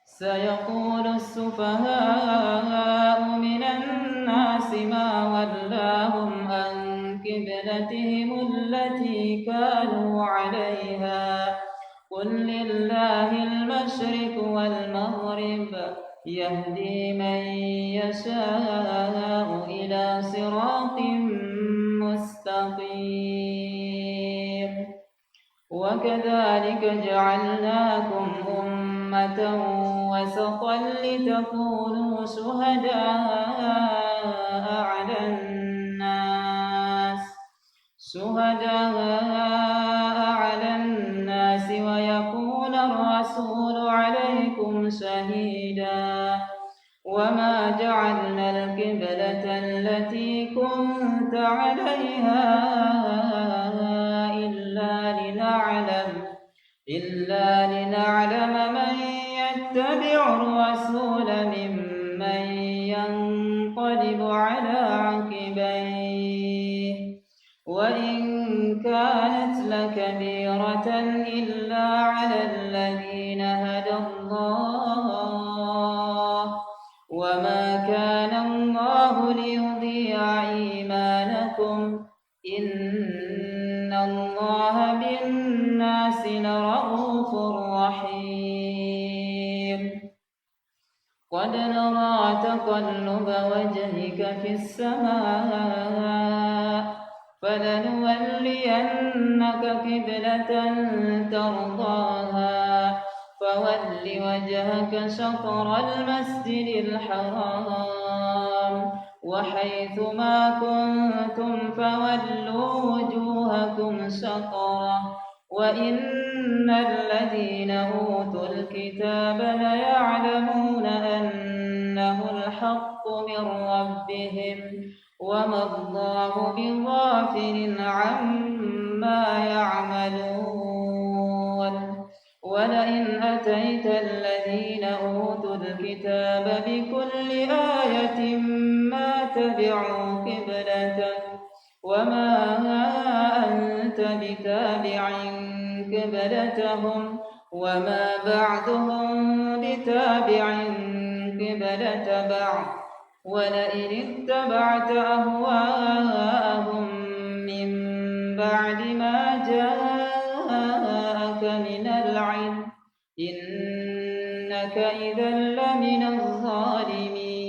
سيقول السفهاء من الناس ما ولاهم عن قبلتهم التي كانوا عليها قل لله المشرق والمغرب يهدي من يشاء إلى صراط مستقيم وكذلك جعلناكم أمة وسطا لتكونوا شهداء على الناس ويكون الرسول عليكم شهيدا وما جعلنا القبلة التي كنت عليها إلا لنعلم من يتبع الرسول ممن ينقلب على عقبيه وإن كانت لكبيرة إلا على الذين هدى الله وما كان الله ليضيع إيمانكم إن الله بالناس لرءوف رحيم قد نرى تقلب وجهك في السماء فلنولينك قبلة ترضاها فول وجهك شطر المسجد الحرام وحيث ما كنتم فولوا وجوهكم شطره وإن الذين أوتوا الكتاب ليعلمون أنه الحق من ربهم وما الله بغافل عما يعملون ولئن أتيت الذين أوتوا الكتاب بكل آية ما تبعوا قبلتك وما أنت بتابع قبلتهم وما بعضهم بتابع قبلة بعض ولئن اتبعت أهواءهم من بعد ما جاءك من العلم إنك إذا لمن الظالمين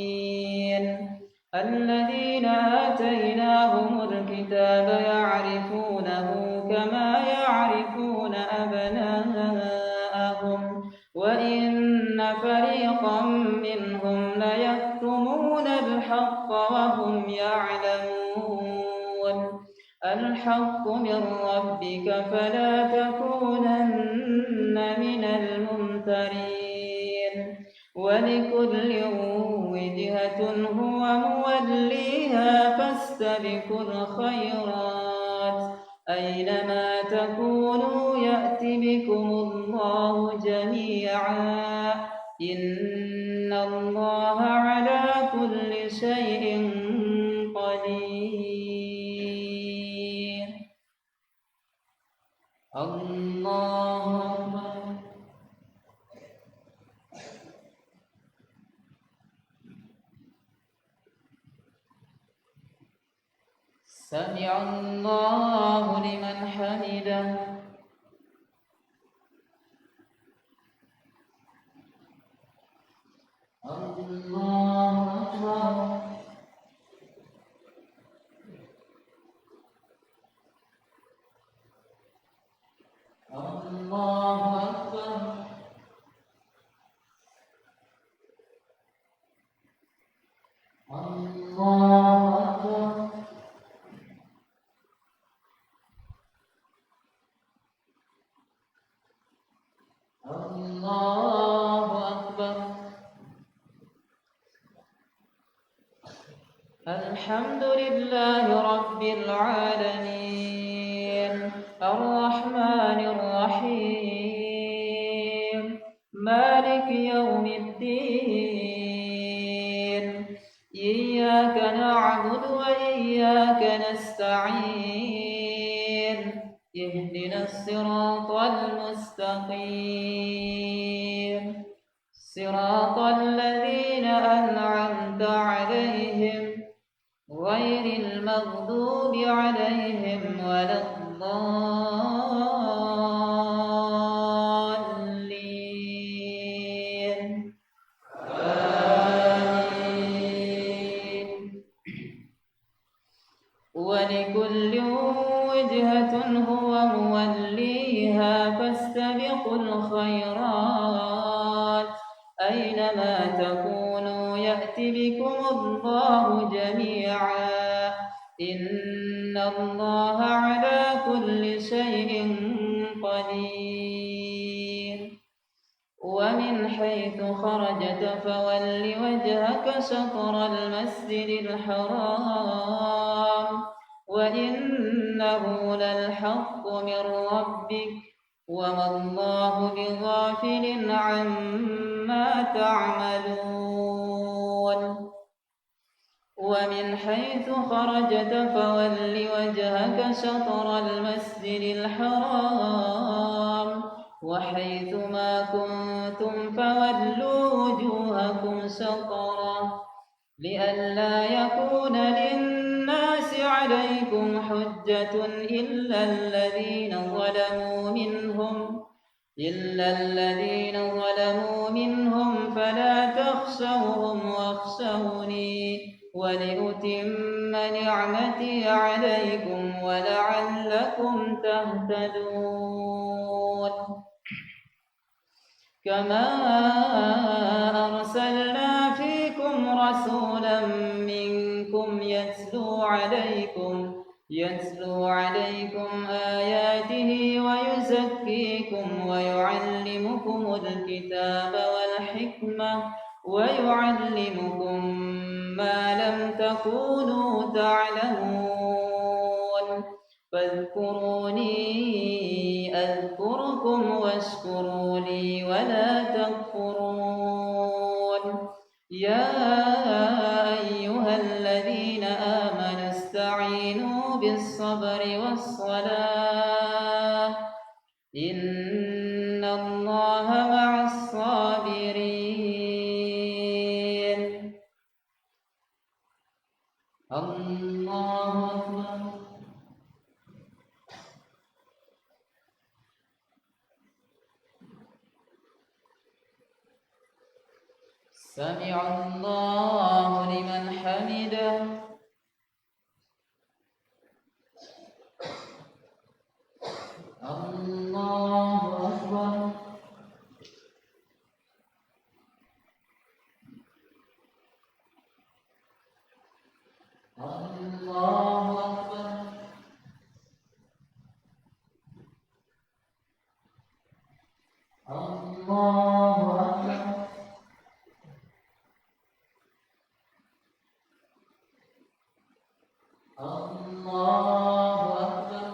الذين آتيناهم الكتاب يعرفونه كما يعرفون أبناءهم وإن فريقا منهم ليكتمون الحق وهم يعلمون الحق من ربك فلا تكونن من الممترين ولكل وجهة هو موليها فاستبقوا الخيرات أينما تكونوا يأت بكم الله جميعا إن الله على كل شيء قدير الله أكبر سمع الله لمن حمده الله أكبر الحمد لله رب العالمين الرحمن الرحيم مالك يوم الدين إياك نعبد وإياك نستعين اهدنا الصراط المستقيم صراط الذين أنعمت عليهم غير المغضوب عليهم ولا الضالين آمين ولكل وجهة هو موليها فاستبقوا الخيرات أينما تكونوا يأت بكم الله جميعا إن الله على كل شيء قدير ومن حيث خرجت فول وجهك شطر المسجد الحرام وإنه للحق من ربك وما الله بغافل عما تعملون ومن حيث خرجت فول وجهك شطر المسجد الحرام وحيث ما كنتم فولوا وجوهكم شطره لئلا يكون للناس عليكم حجة إلا الذين ظلموا منهم فلا تخشوهم واخشوني ولأتم نعمتي عليكم ولعلكم تهتدون كما أرسلنا فيكم رسولا منكم يتلو عليكم آياته ويزكيكم ويعلمكم الكتاب والحكمة ويعلمكم ما لم تكونوا تعلمون فاذكروني أذكركم واشكروا لي ولا تكفرون يا أيها الذين آمنوا استعينوا بالصبر والصلاة إن الله مع الصابرين الله أكبر سمع الله لمن حمده الله أكبر الله أكبر الله أكبر الله أكبر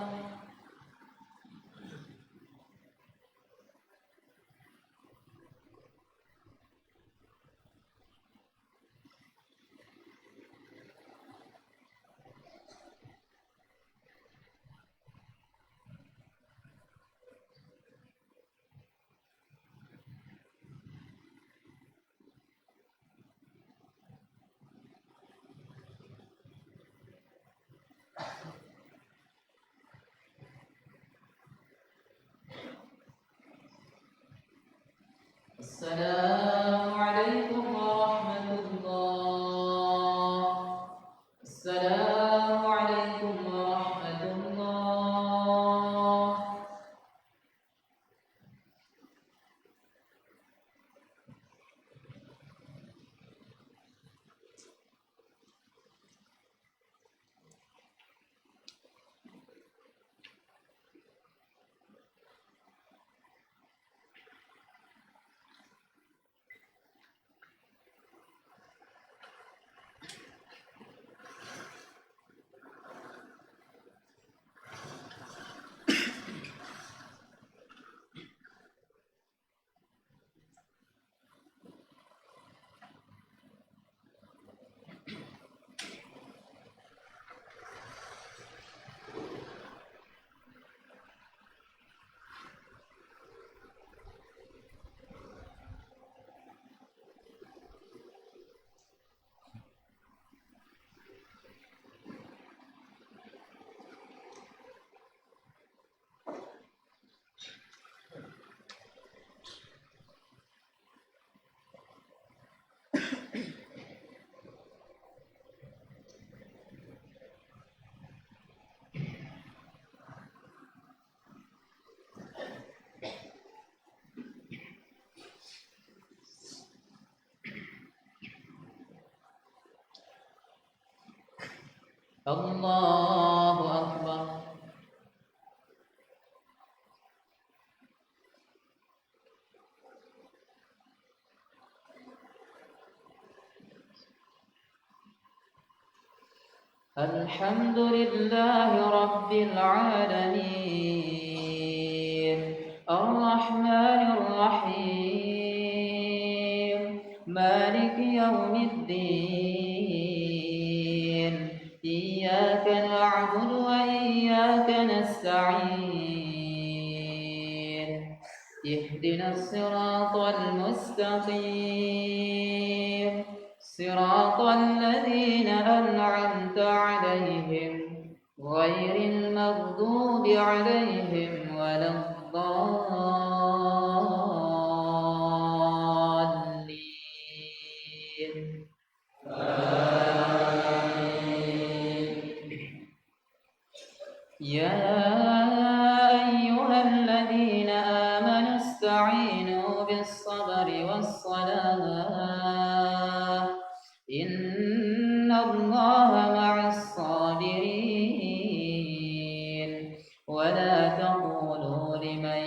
الله أكبر. الحمد لله رب العالمين الرحمن الرحيم مالك يوم الدين إياك نعبد وإياك نستعين اهدنا الصراط المستقيم صراط الذين أنعمت عليهم غير المغضوب عليهم ولا الضالين. يا أيها الذين آمنوا استعينوا بالصبر والصلاة إن الله مع الصابرين ولا تقولوا لمن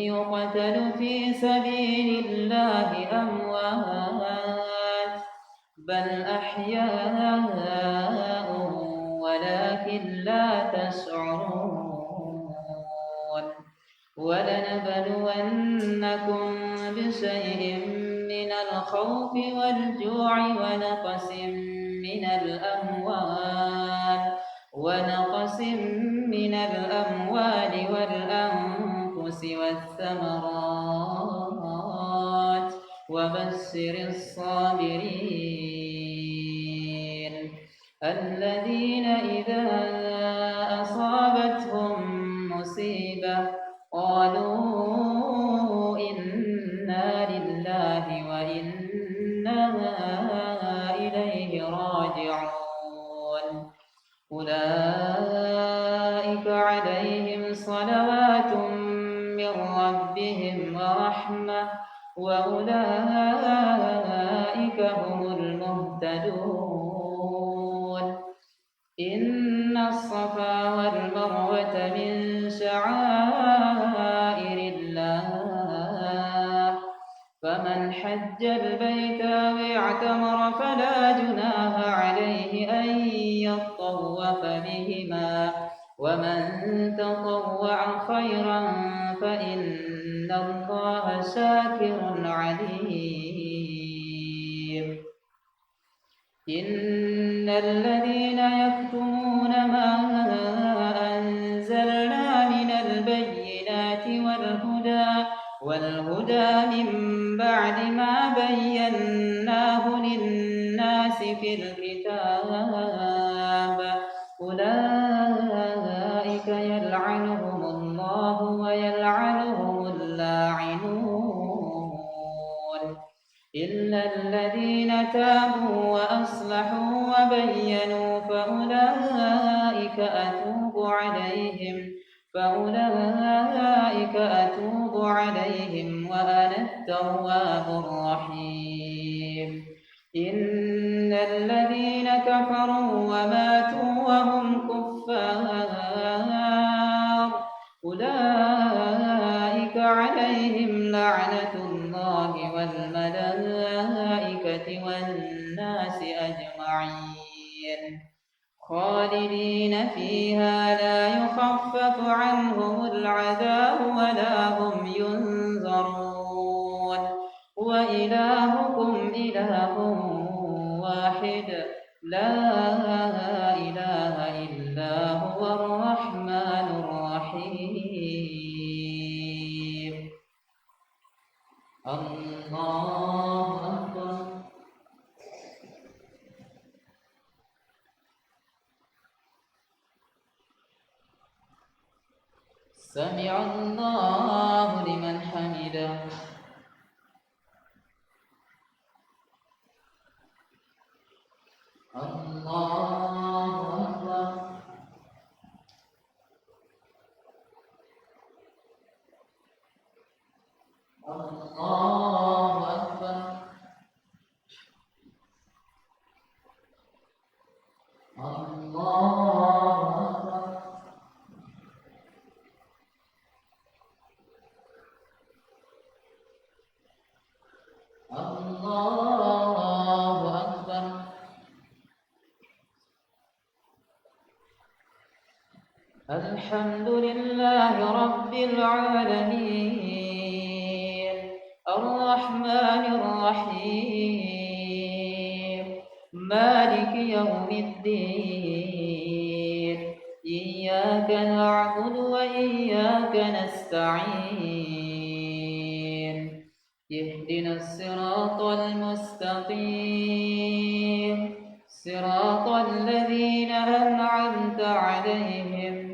يقتل في سبيل الله أموات بل أحياء ولكن لا تشعرون ولنبلونكم بشيء من الخوف والجوع ونقص من الأموال والأنفس والثمرات وبشر الصابرين الذين إذا أصابتهم مصيبة قالوا إنا لله وإنا إليه راجعون أولئك عليهم صلوات من ربهم ورحمة وأولئك هم المهتدون إن الصفا والمروة من شعائر الله فمن حج البيت أو اعتمر فلا جناح عليه أن يطوف بهما ومن تطوع خيرا فإن الله شاكر عليم. إن الذين يكتمون ما أنزلنا من البينات والهدى من بعد ما بيناه للناس في الكتاب أولئك يلعنهم الله ويلعنهم اللاعنون إلا الذين تابوا وأصلحوا وبينوا فأولئك أتوب عليهم وأنا التواب الرحيم. إن الذين كفروا وماتوا وهم كفار أولئك عليهم لعنة الله والملائكة والناس أجمعين خالدين فيها لا يخفف عنهم العذاب ولا هم ينظرون وإلهكم إله واحد لا إله إلا هو الرحمن الرحيم. الله أكبر. سمع الله لمن حمده. الله أكبر. الله أكبر. الله الحمد لله رب العالمين الرحمن الرحيم مالك يوم الدين إياك نعبد وإياك نستعين اهدنا الصراط المستقيم صراط الذين أنعمت عليهم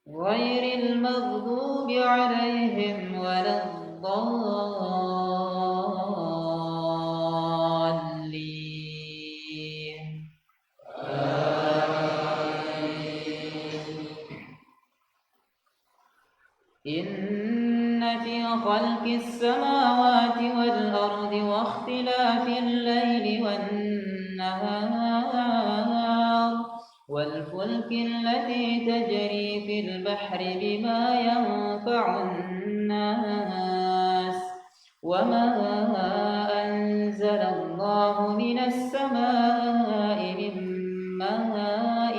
غير المغضوب عليهم ولا الضالين إن في خلق السماوات والأرض واختلاف الليل والنهار والفلك التي تجري في البحر بما ينفع الناس وما أنزل الله من السماء من ماء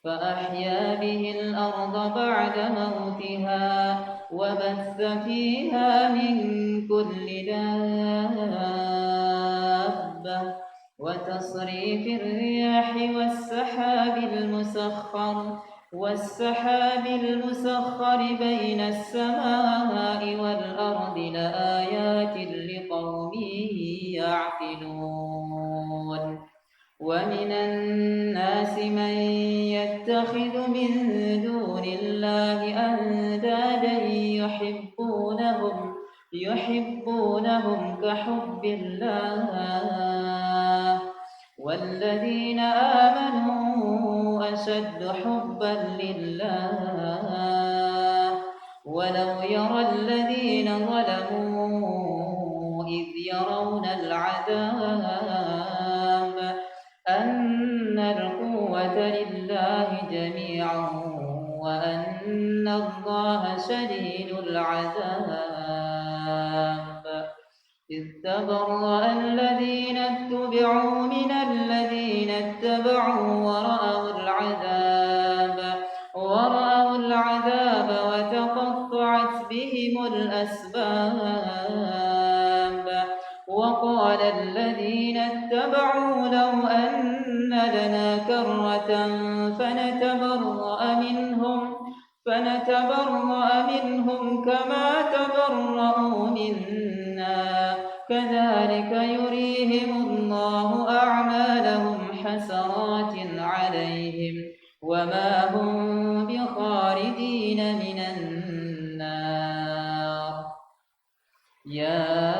فأحيا به الأرض بعد موتها وبث فيها من كل دابة وتصريف الرياح والسحاب المسخر بين السماء والأرض لآيات لقوم يعقلون ومن الناس من يتخذ من دون الله أندادا يحبونهم كحب الله والذين آمنوا أشد حبا لله ولو يرى الذين ظلموا إذ يرون العذاب أن القوة لله جميعا وأن الله شديد العذاب إذ تبرأ الذين اتبعوا من الذين اتبعوا ورأوا العذاب وتقطعت بهم الأسباب وقال الذين اتبعوا لو أن لنا كرة فنتبرأ منهم كما تبرأوا منا كذلك يريهم الله أعمالهم حسرات عليهم وما هم بخارجين من النار يا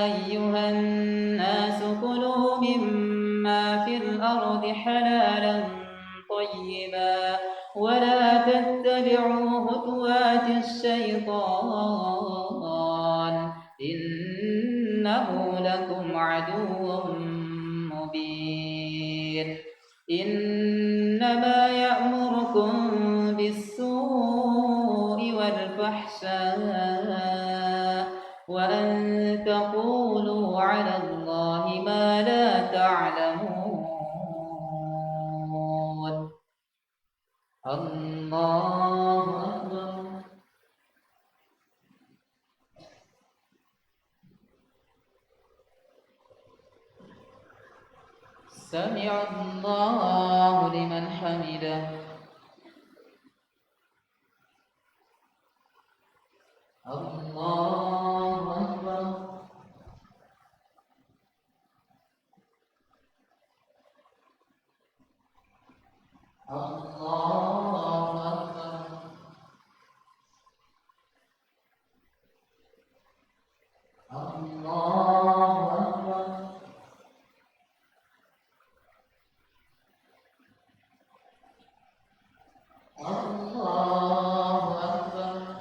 أيها الناس كلوا مما في الأرض حلالا طيبا ولا تتبعوا خطوات الشيطان إنه لكم عدو مبين إنما يأمركم بالسوء والفحشاء وأن تقولوا على الله ما لا تعلمون الله أكبر سمع الله لمن حمده الله أكبر الله أكبر الله أكبر الله أكبر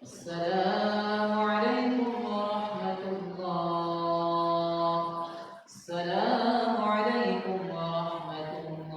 السلام عليكم ورحمة الله. السلام عليكم ورحمة الله.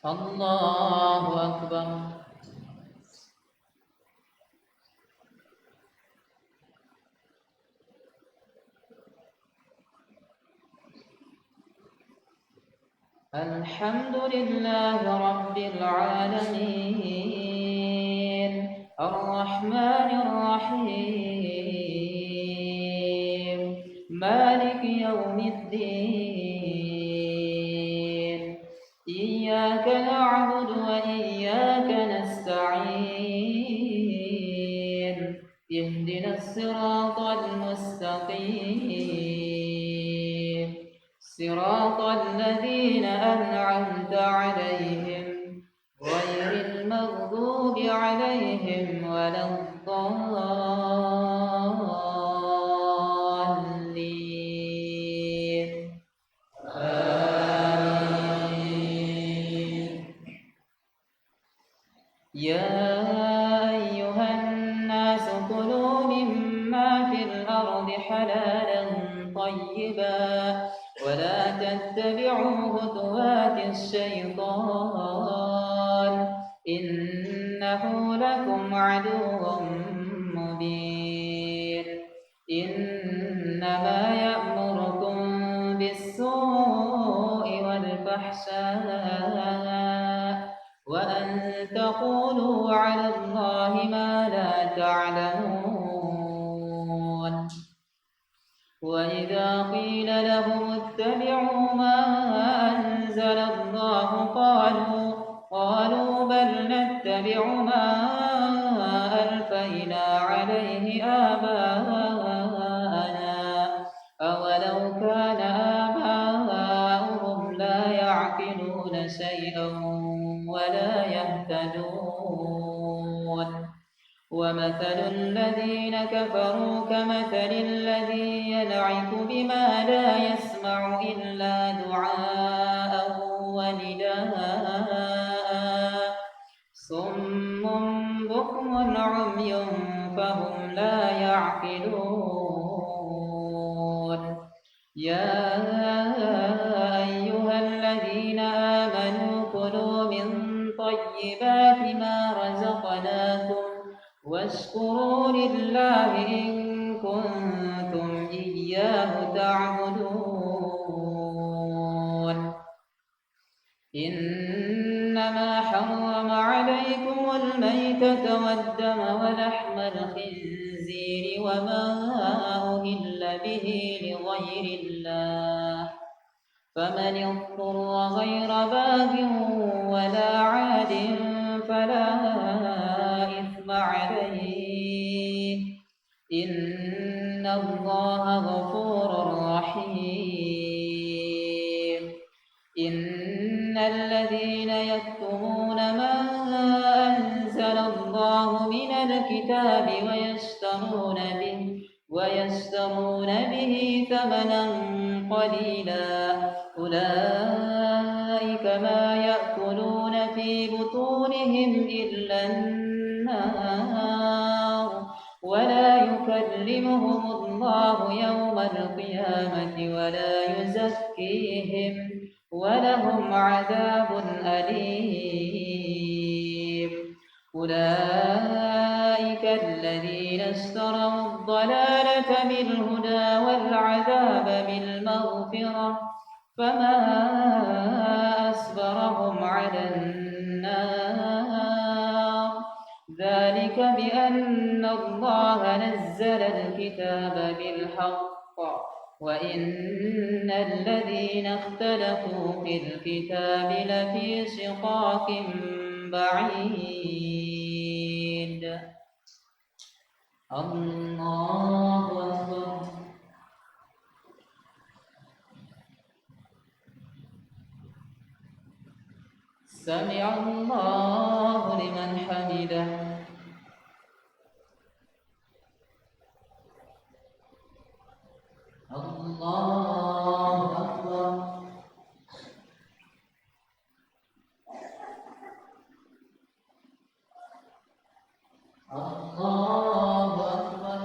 الله أكبر. الحمد لله رب العالمين الرحمن الرحيم مالك يوم الدين إياك نعبد وإياك نستعين اهدنا الصراط المستقيم صراط الذين أنعمت عليهم غير المغضوب عليهم ولا الضالين آمين. يا أيها الناس كلوا مما في الأرض حلالا طيبا ولا تتبعوا خطوات الشيطان إنه لكم عدو مبين إنما يأمركم بالسوء الفحشاء وأن تقولوا على الله ما لا تعلمون وإذا قيل لهم اتبعوا ما أنزل الله قالوا بل نتبع ما ألفينا عليه آباءنا أولو كان آباؤهم لا يعقلون شيئا ولا يهتدون ومثل الذين كفروا كمثل الذي ينعق بما لا يسمع إلا دعاء ونداء صم بكم عمي فهم لا يعقلون يا أيها الذين آمنوا كلوا من طيبات ما رزقناكم واشكروا لله إن كنتم إياه تعبدون إنما حرم عليكم الميتة والدم ولحم الخنزير وما أهل به لغير الله فمن اضطر غير باغ ولا عاد فلا إثم عليه إن الله غفور رحيم إن الذين يكتمون ما أنزل الله من الكتاب ويشترون به ثمنا قليلا أولئك ما يأكلون في بطونهم إلا النار ولا يكلمهم الله يوم القيامة ولا يزكيهم ولهم عذاب أليم أولئك الذين اشتروا الضلالة بالهدى والعذاب بالمغفرة فما أصبرهم على النار ذلك بأن الله نزل الكتاب بالحق وإن الذين اختلفوا في الكتاب لفي شقاق بعيد الله أكبر سمع الله لمن حمده الله أكبر الله أكبر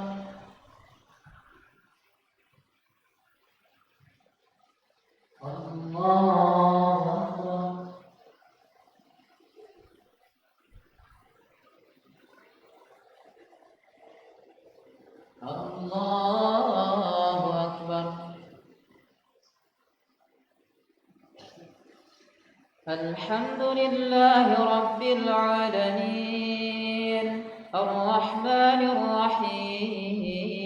الله أكبر الله أكبر الحمد لله رب العالمين الرحمن الرحيم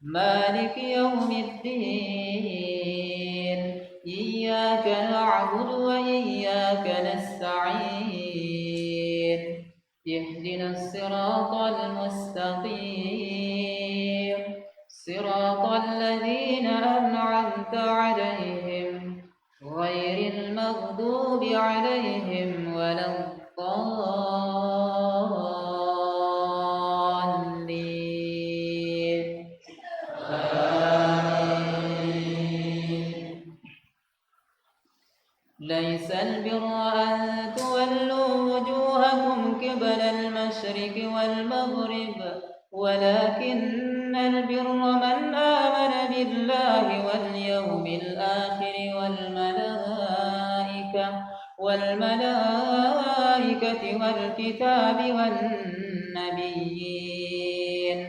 مالك يوم الدين إياك نعبد وإياك نستعين اهدنا الصراط المستقيم صراط الذين أنعمت عليهم غير المغضوب عليهم ولا الضالين آمين ليس البر أن تولوا وجوهكم قبل المشرق والمغرب ولكن البر من آمن بالله واليوم الآخر والملائكة والكتاب والنبيين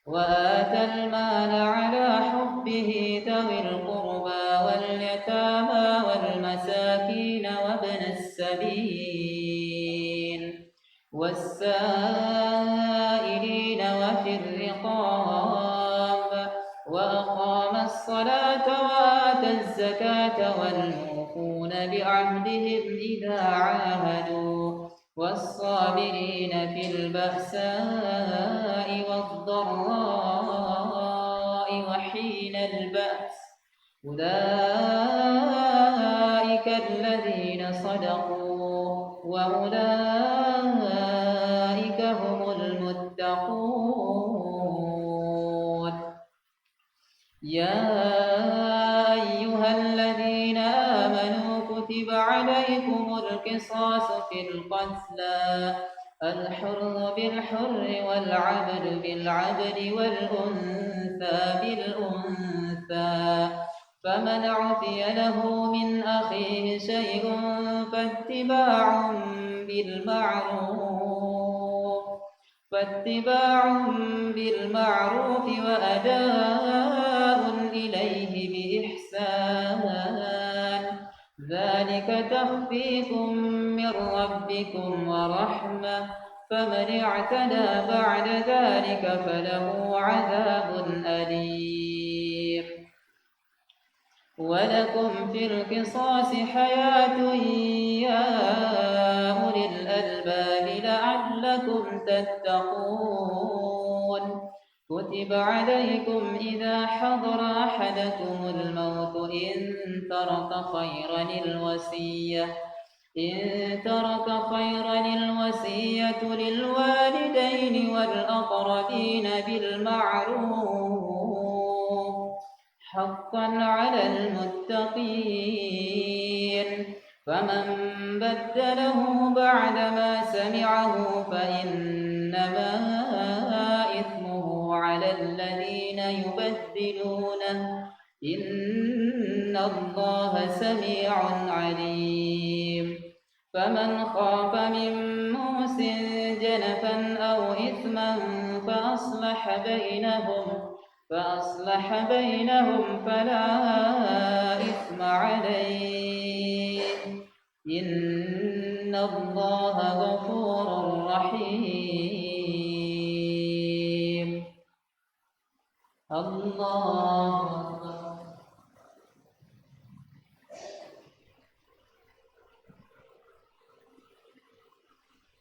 وآتى المال على حبه ذوي القربى واليتامى والمساكين وأقام الصلاة وآتى الزكاة والموفون بعهدهم إذا عاهدوا والصابرين في البأساء والضراء وحين البأس أولئك الذين صدقوا وأولئك هم المتقون يا أيها الذين آمنوا كتب عليكم القصاص في القتلى الحر بالحر والعبد بالعبد والأنثى بالأنثى فمن عفي له من أخيه شيء فاتباع بالمعروف وأداء إليه بإحسان ذلك تخفيف من ربكم ورحمة فمن اعتدى بعد ذلك فله عذاب أليم ولكم في القصاص حياة يا أولي الألباب لعلكم تتقون كتب عليكم إذا حضر أحدكم الموت إن ترك خيرا الوصية للوالدين والأقربين بالمعروف حقا على المتقين فمن بدله بعدما سمعه فإنما إثمه على الذين يبدلونه إن الله سميع عليم فمن خاف من موص جنفا أو إثما فأصلح بينهم فلا إثم عليه إن الله غفور رحيم الله أكبر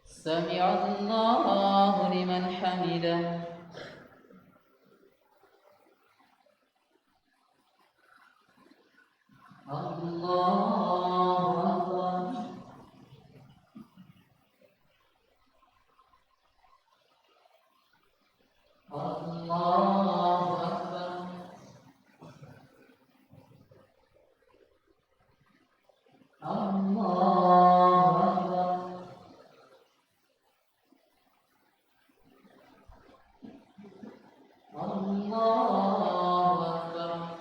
سمع الله لمن حمده الله أكبر الله أكبر الله أكبر الله أكبر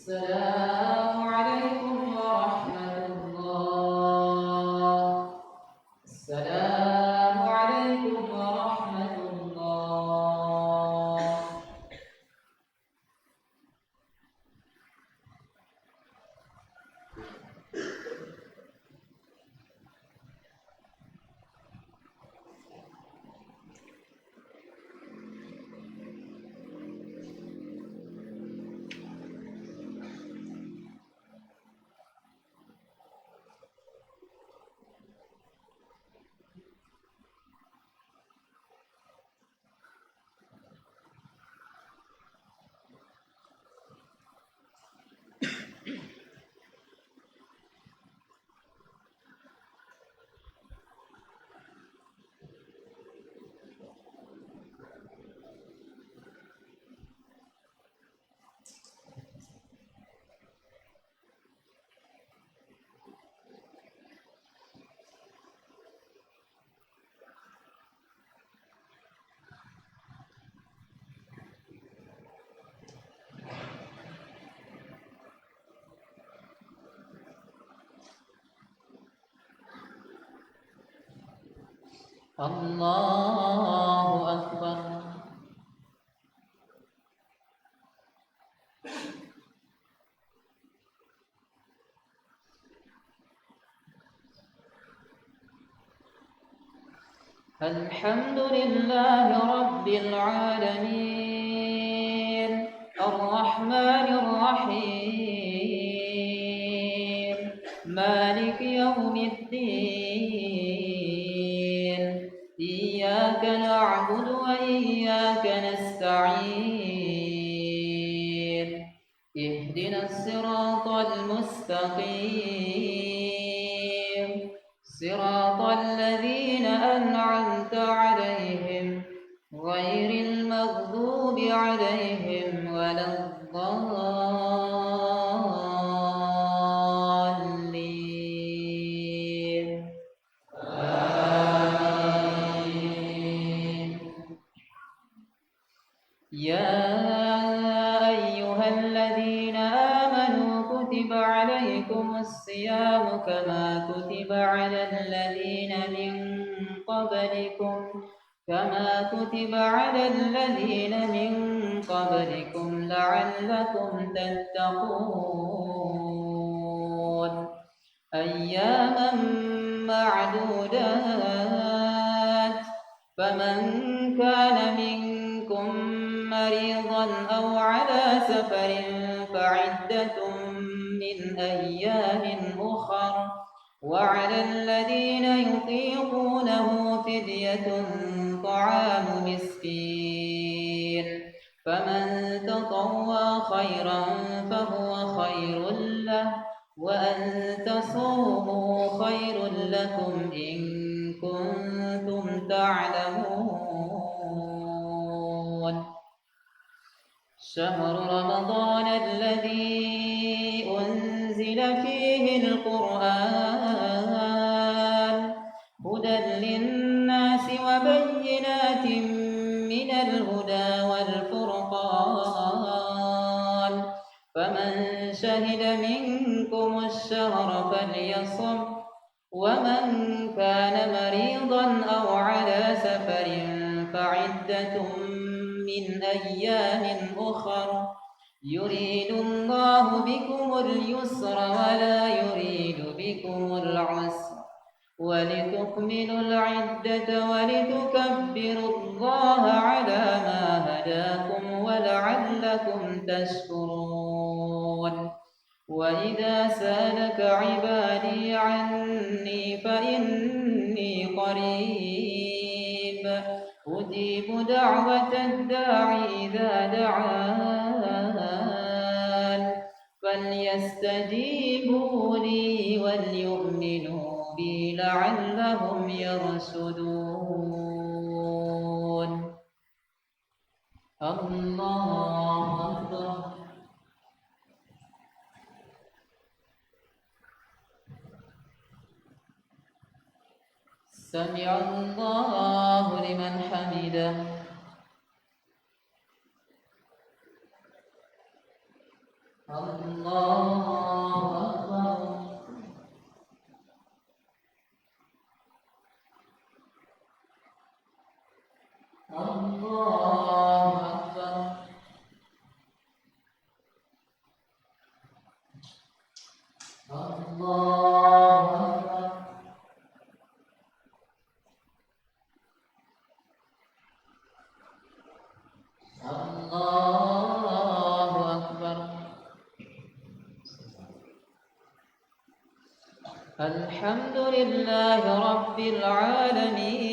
السلام عليكم ورحمة الله السلام عليكم ورحمة الله الله أكبر. الحمد لله رب العالمين الرحمن الرحيم مالك يوم الدين إياك نعبد وإياك نستعين اهدنا الصراط المستقيم صراط الذين أنعمت عليهم غير المغضوب عليهم ولا الضالين آمين. يا أيها الذين آمنوا كتب عليكم الصيام كما كتب على الذين من قبلكم لعلكم تتقون أياما معدودات فمن كان منكم مريضا أو على سفر فعدة من أيام أخر وعلى الذين يطيقونه فدية طعام مسكين فمن تطوع خيرا فهو خير له وأن تصوموا خير لكم إن كنتم تعلمون شهر رمضان الذي أنزل فيه القرآن هدى للناس وبينات من الهدى والفرقان فمن شهد منكم الشهر فليصم ومن كان مريضا أو على سفر فعدة من أيام أخر يريد الله بكم اليسر ولا يريد بكم العسر ولتكملوا العدة ولتكبروا الله على ما هداكم ولعلكم تشكرون وإذا سألك عبادي عني فإني قريب أجيب دعوة الداعي إذا دعان فليستجيبوا لي وليؤمنوا بي لعلهم يرشدون الله أكبر. سمع الله لمن حمده. الله أكبر. الله أكبر. الله أكبر. الله أكبر. الحمد لله رب العالمين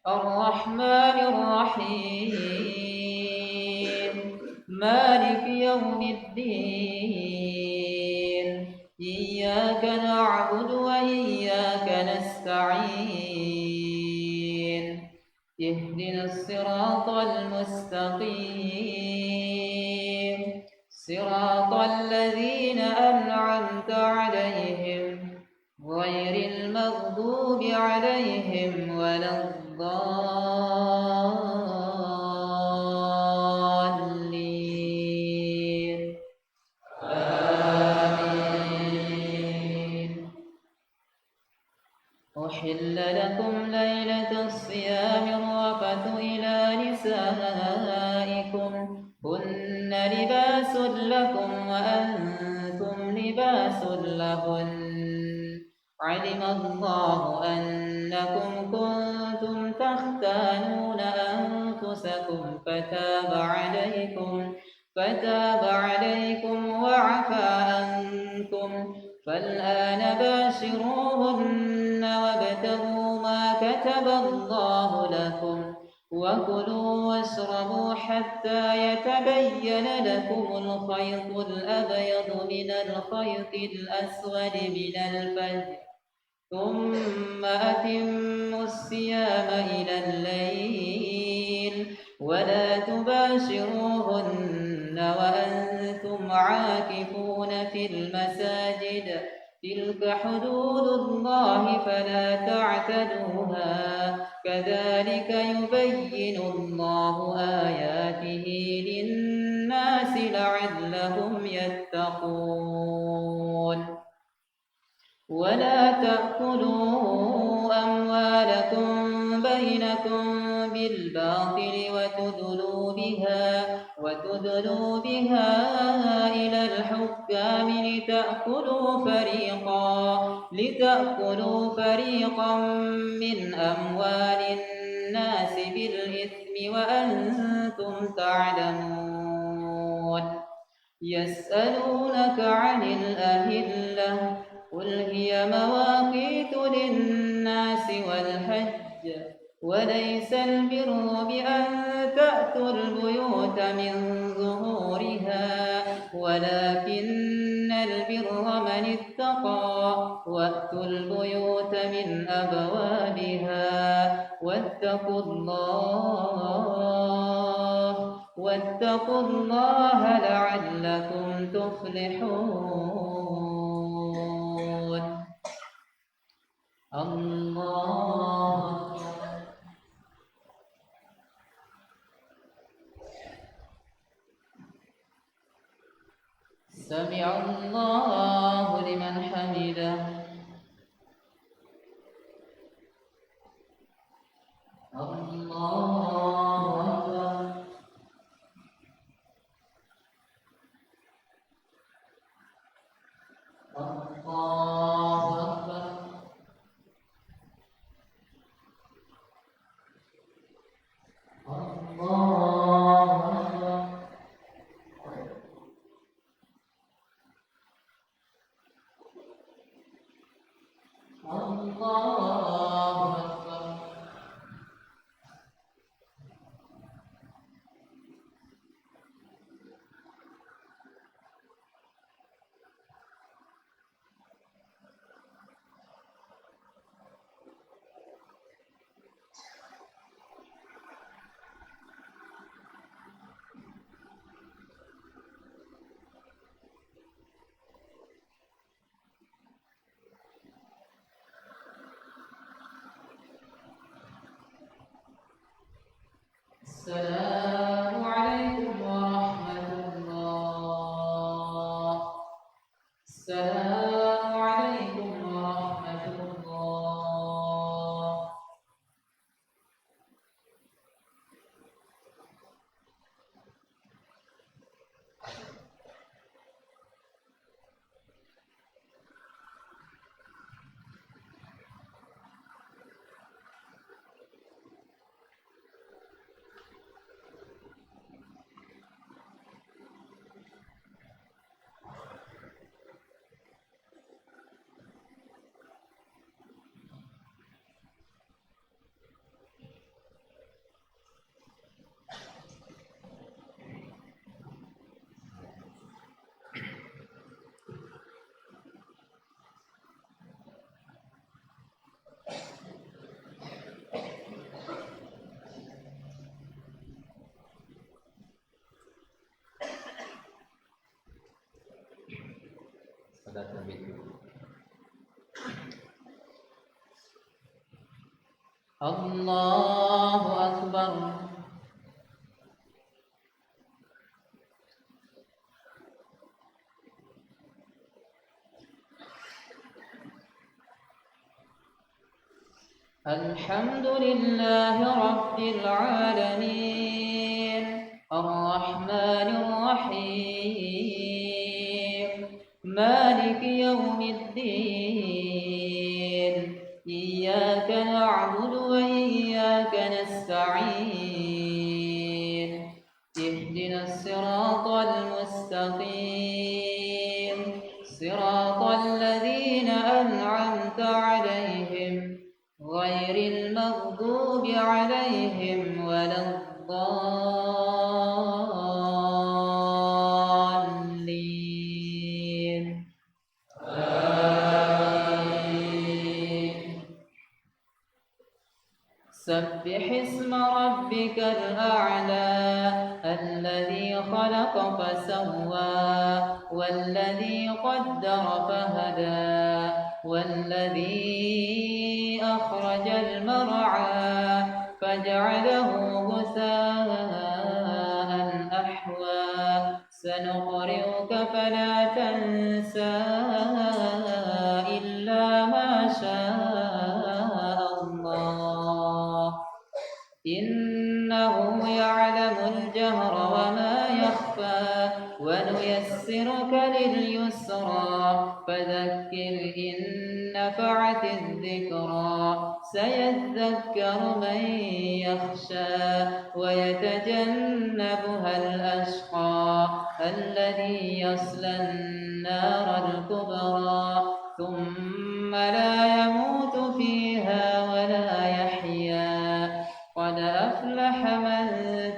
الرحمن الرحيم مالك يوم الدين إياك نعبد وإياك نستعين اهدنا الصراط المستقيم صراط الذين أنعمت عليهم غير المغضوب عليهم ولا الضالين آمين. أحل لكم ليلة الصيام الرفث إلى نسائكم هن لباس لكم وأنتم لباس لهن علم الله أنكم كنتم تختانون أنفسكم فتاب عليكم وعفى عنكم فالآن باشروهن وابتغوا ما كتب الله لكم وكلوا واشربوا حتى يتبين لكم الخيط الأبيض من الخيط الأسود من الفجر ثم أتموا الصيام إلى الليل ولا تباشروهن وأنتم عاكفون في المساجد تلك حدود الله فلا تعتدوها كذلك يبين الله آياته للناس لعلهم يتقون ولا تأكلوا أموالكم بينكم بالباطل وتدلوا بها إلى الحكام لتأكلوا فريقا من أموال الناس بالإثم وأنتم تعلمون يسألونك عن الأهلة قل هي مواقيت للناس والحج وليس البر بأن تأتوا البيوت من ظهورها ولكن البر من اتقى وأتوا البيوت من أبوابها واتقوا الله لعلكم تفلحون الله سمع الله لمن حمده الله السلام عليكم ورحمة الله السلام عليكم ورحمة الله الله أكبر الحمد لله رب العالمين الرحمن الرحيم مالك يوم الدين إياك نعبد وإياك نستعين اهدنا الصراط المستقيم صراط الذين أنعمت عليهم غير المغضوب عليهم ولا الضالين آمين سبح اسم ربك الأعلى الذي خلق فسوى والذي قدر فهدى والذي أخرج المرعى فجعله غثاء أحوى سنقرئك فلا تنسى إلا ما شاء الله إنه يعلم الجهر وما يخفى ونيسرك لليسرى فذكر إن نفعت الذكرى سيذكر من يخشى ويتجنبها الأشقى الذي يصلى النار الكبرى ثم لا يموت فيها ولا يحيا قد أفلح من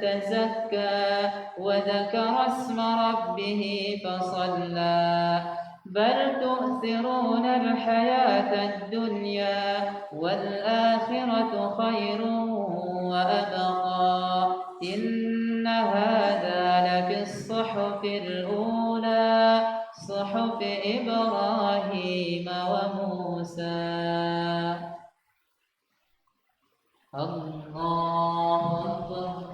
تزكى وذكر اسم ربه فصلى بل تؤثرون الحياة الدنيا والآخرة خير وأبقى إن هذا لفي الصحف الأولى صحف إبراهيم وموسى الله أكبر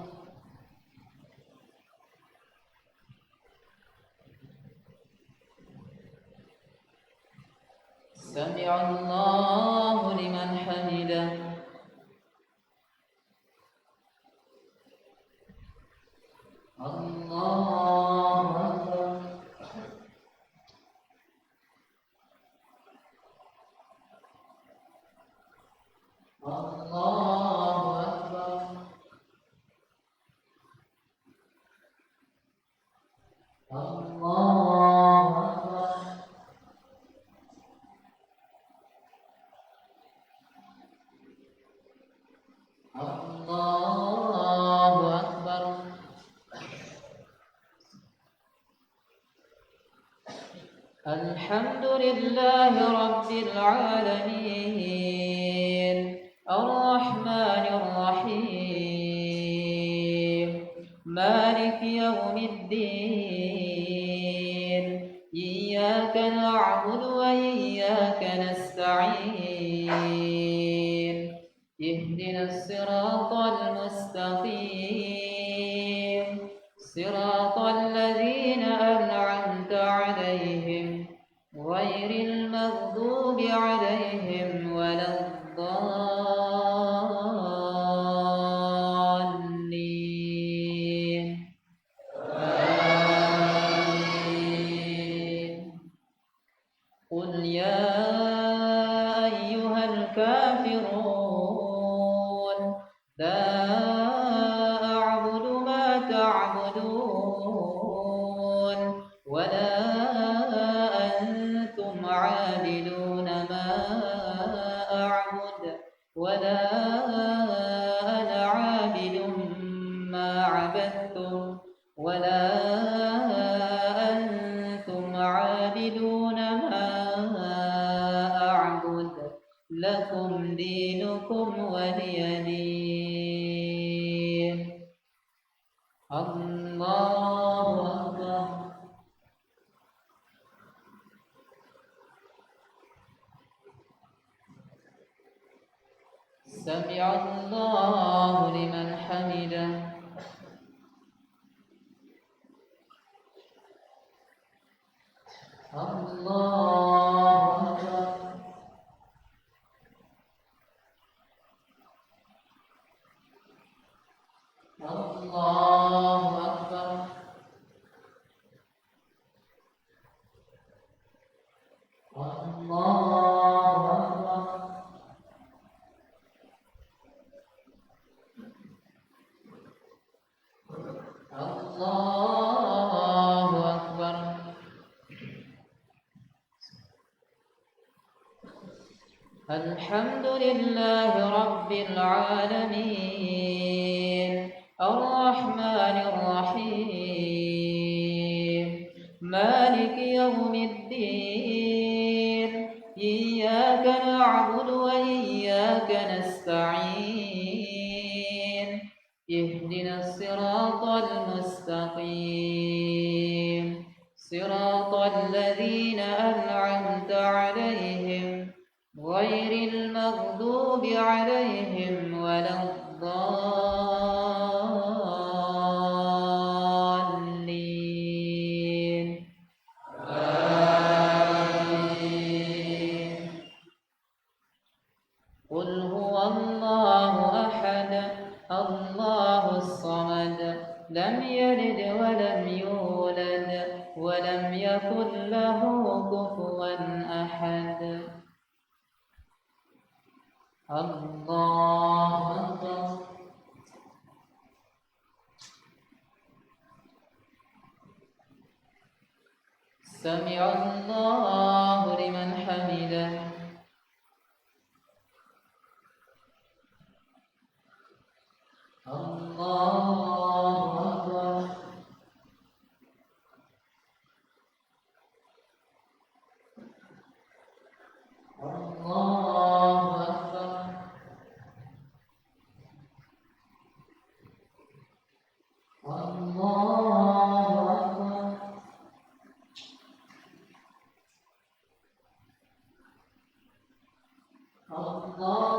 سمع الله لمن حمده الله أكبر الله أكبر الله أكبر الله أكبر الحمد لله رب العالمين الرحمن الرحيم مالك يوم الدين إياك نعبد وإياك نستعين اهدنا الصراط المستقيم صراط الذين أنعمت عليهم غير المغضوب عليهم ولا الضالين آمين قل يا أيها الكافرون لا أعبد ما تعبدون ولا أنتم عابدون ما أعبد ولا أنا عابد ما عبدتم ولا أنتم عابدون ما أعبد لكم دينكم ولي دين الله أكبر سمع الله لمن حمده الله أكبر الحمد لله رب العالمين الرحمن الرحيم مالك يوم الدين إياك نعبد وإياك نستعين اهدنا الصراط المستقيم صراط الذين أنعمت عليهم غير المغضوب عليهم ولا الضالين آمين قل هو الله أحد الله الصمد لم يلد ولم يولد ولم يكن له كفوا أحد الله أكبر سمع الله لمن حمده الله أكبر الله أكبر الله أكبر الله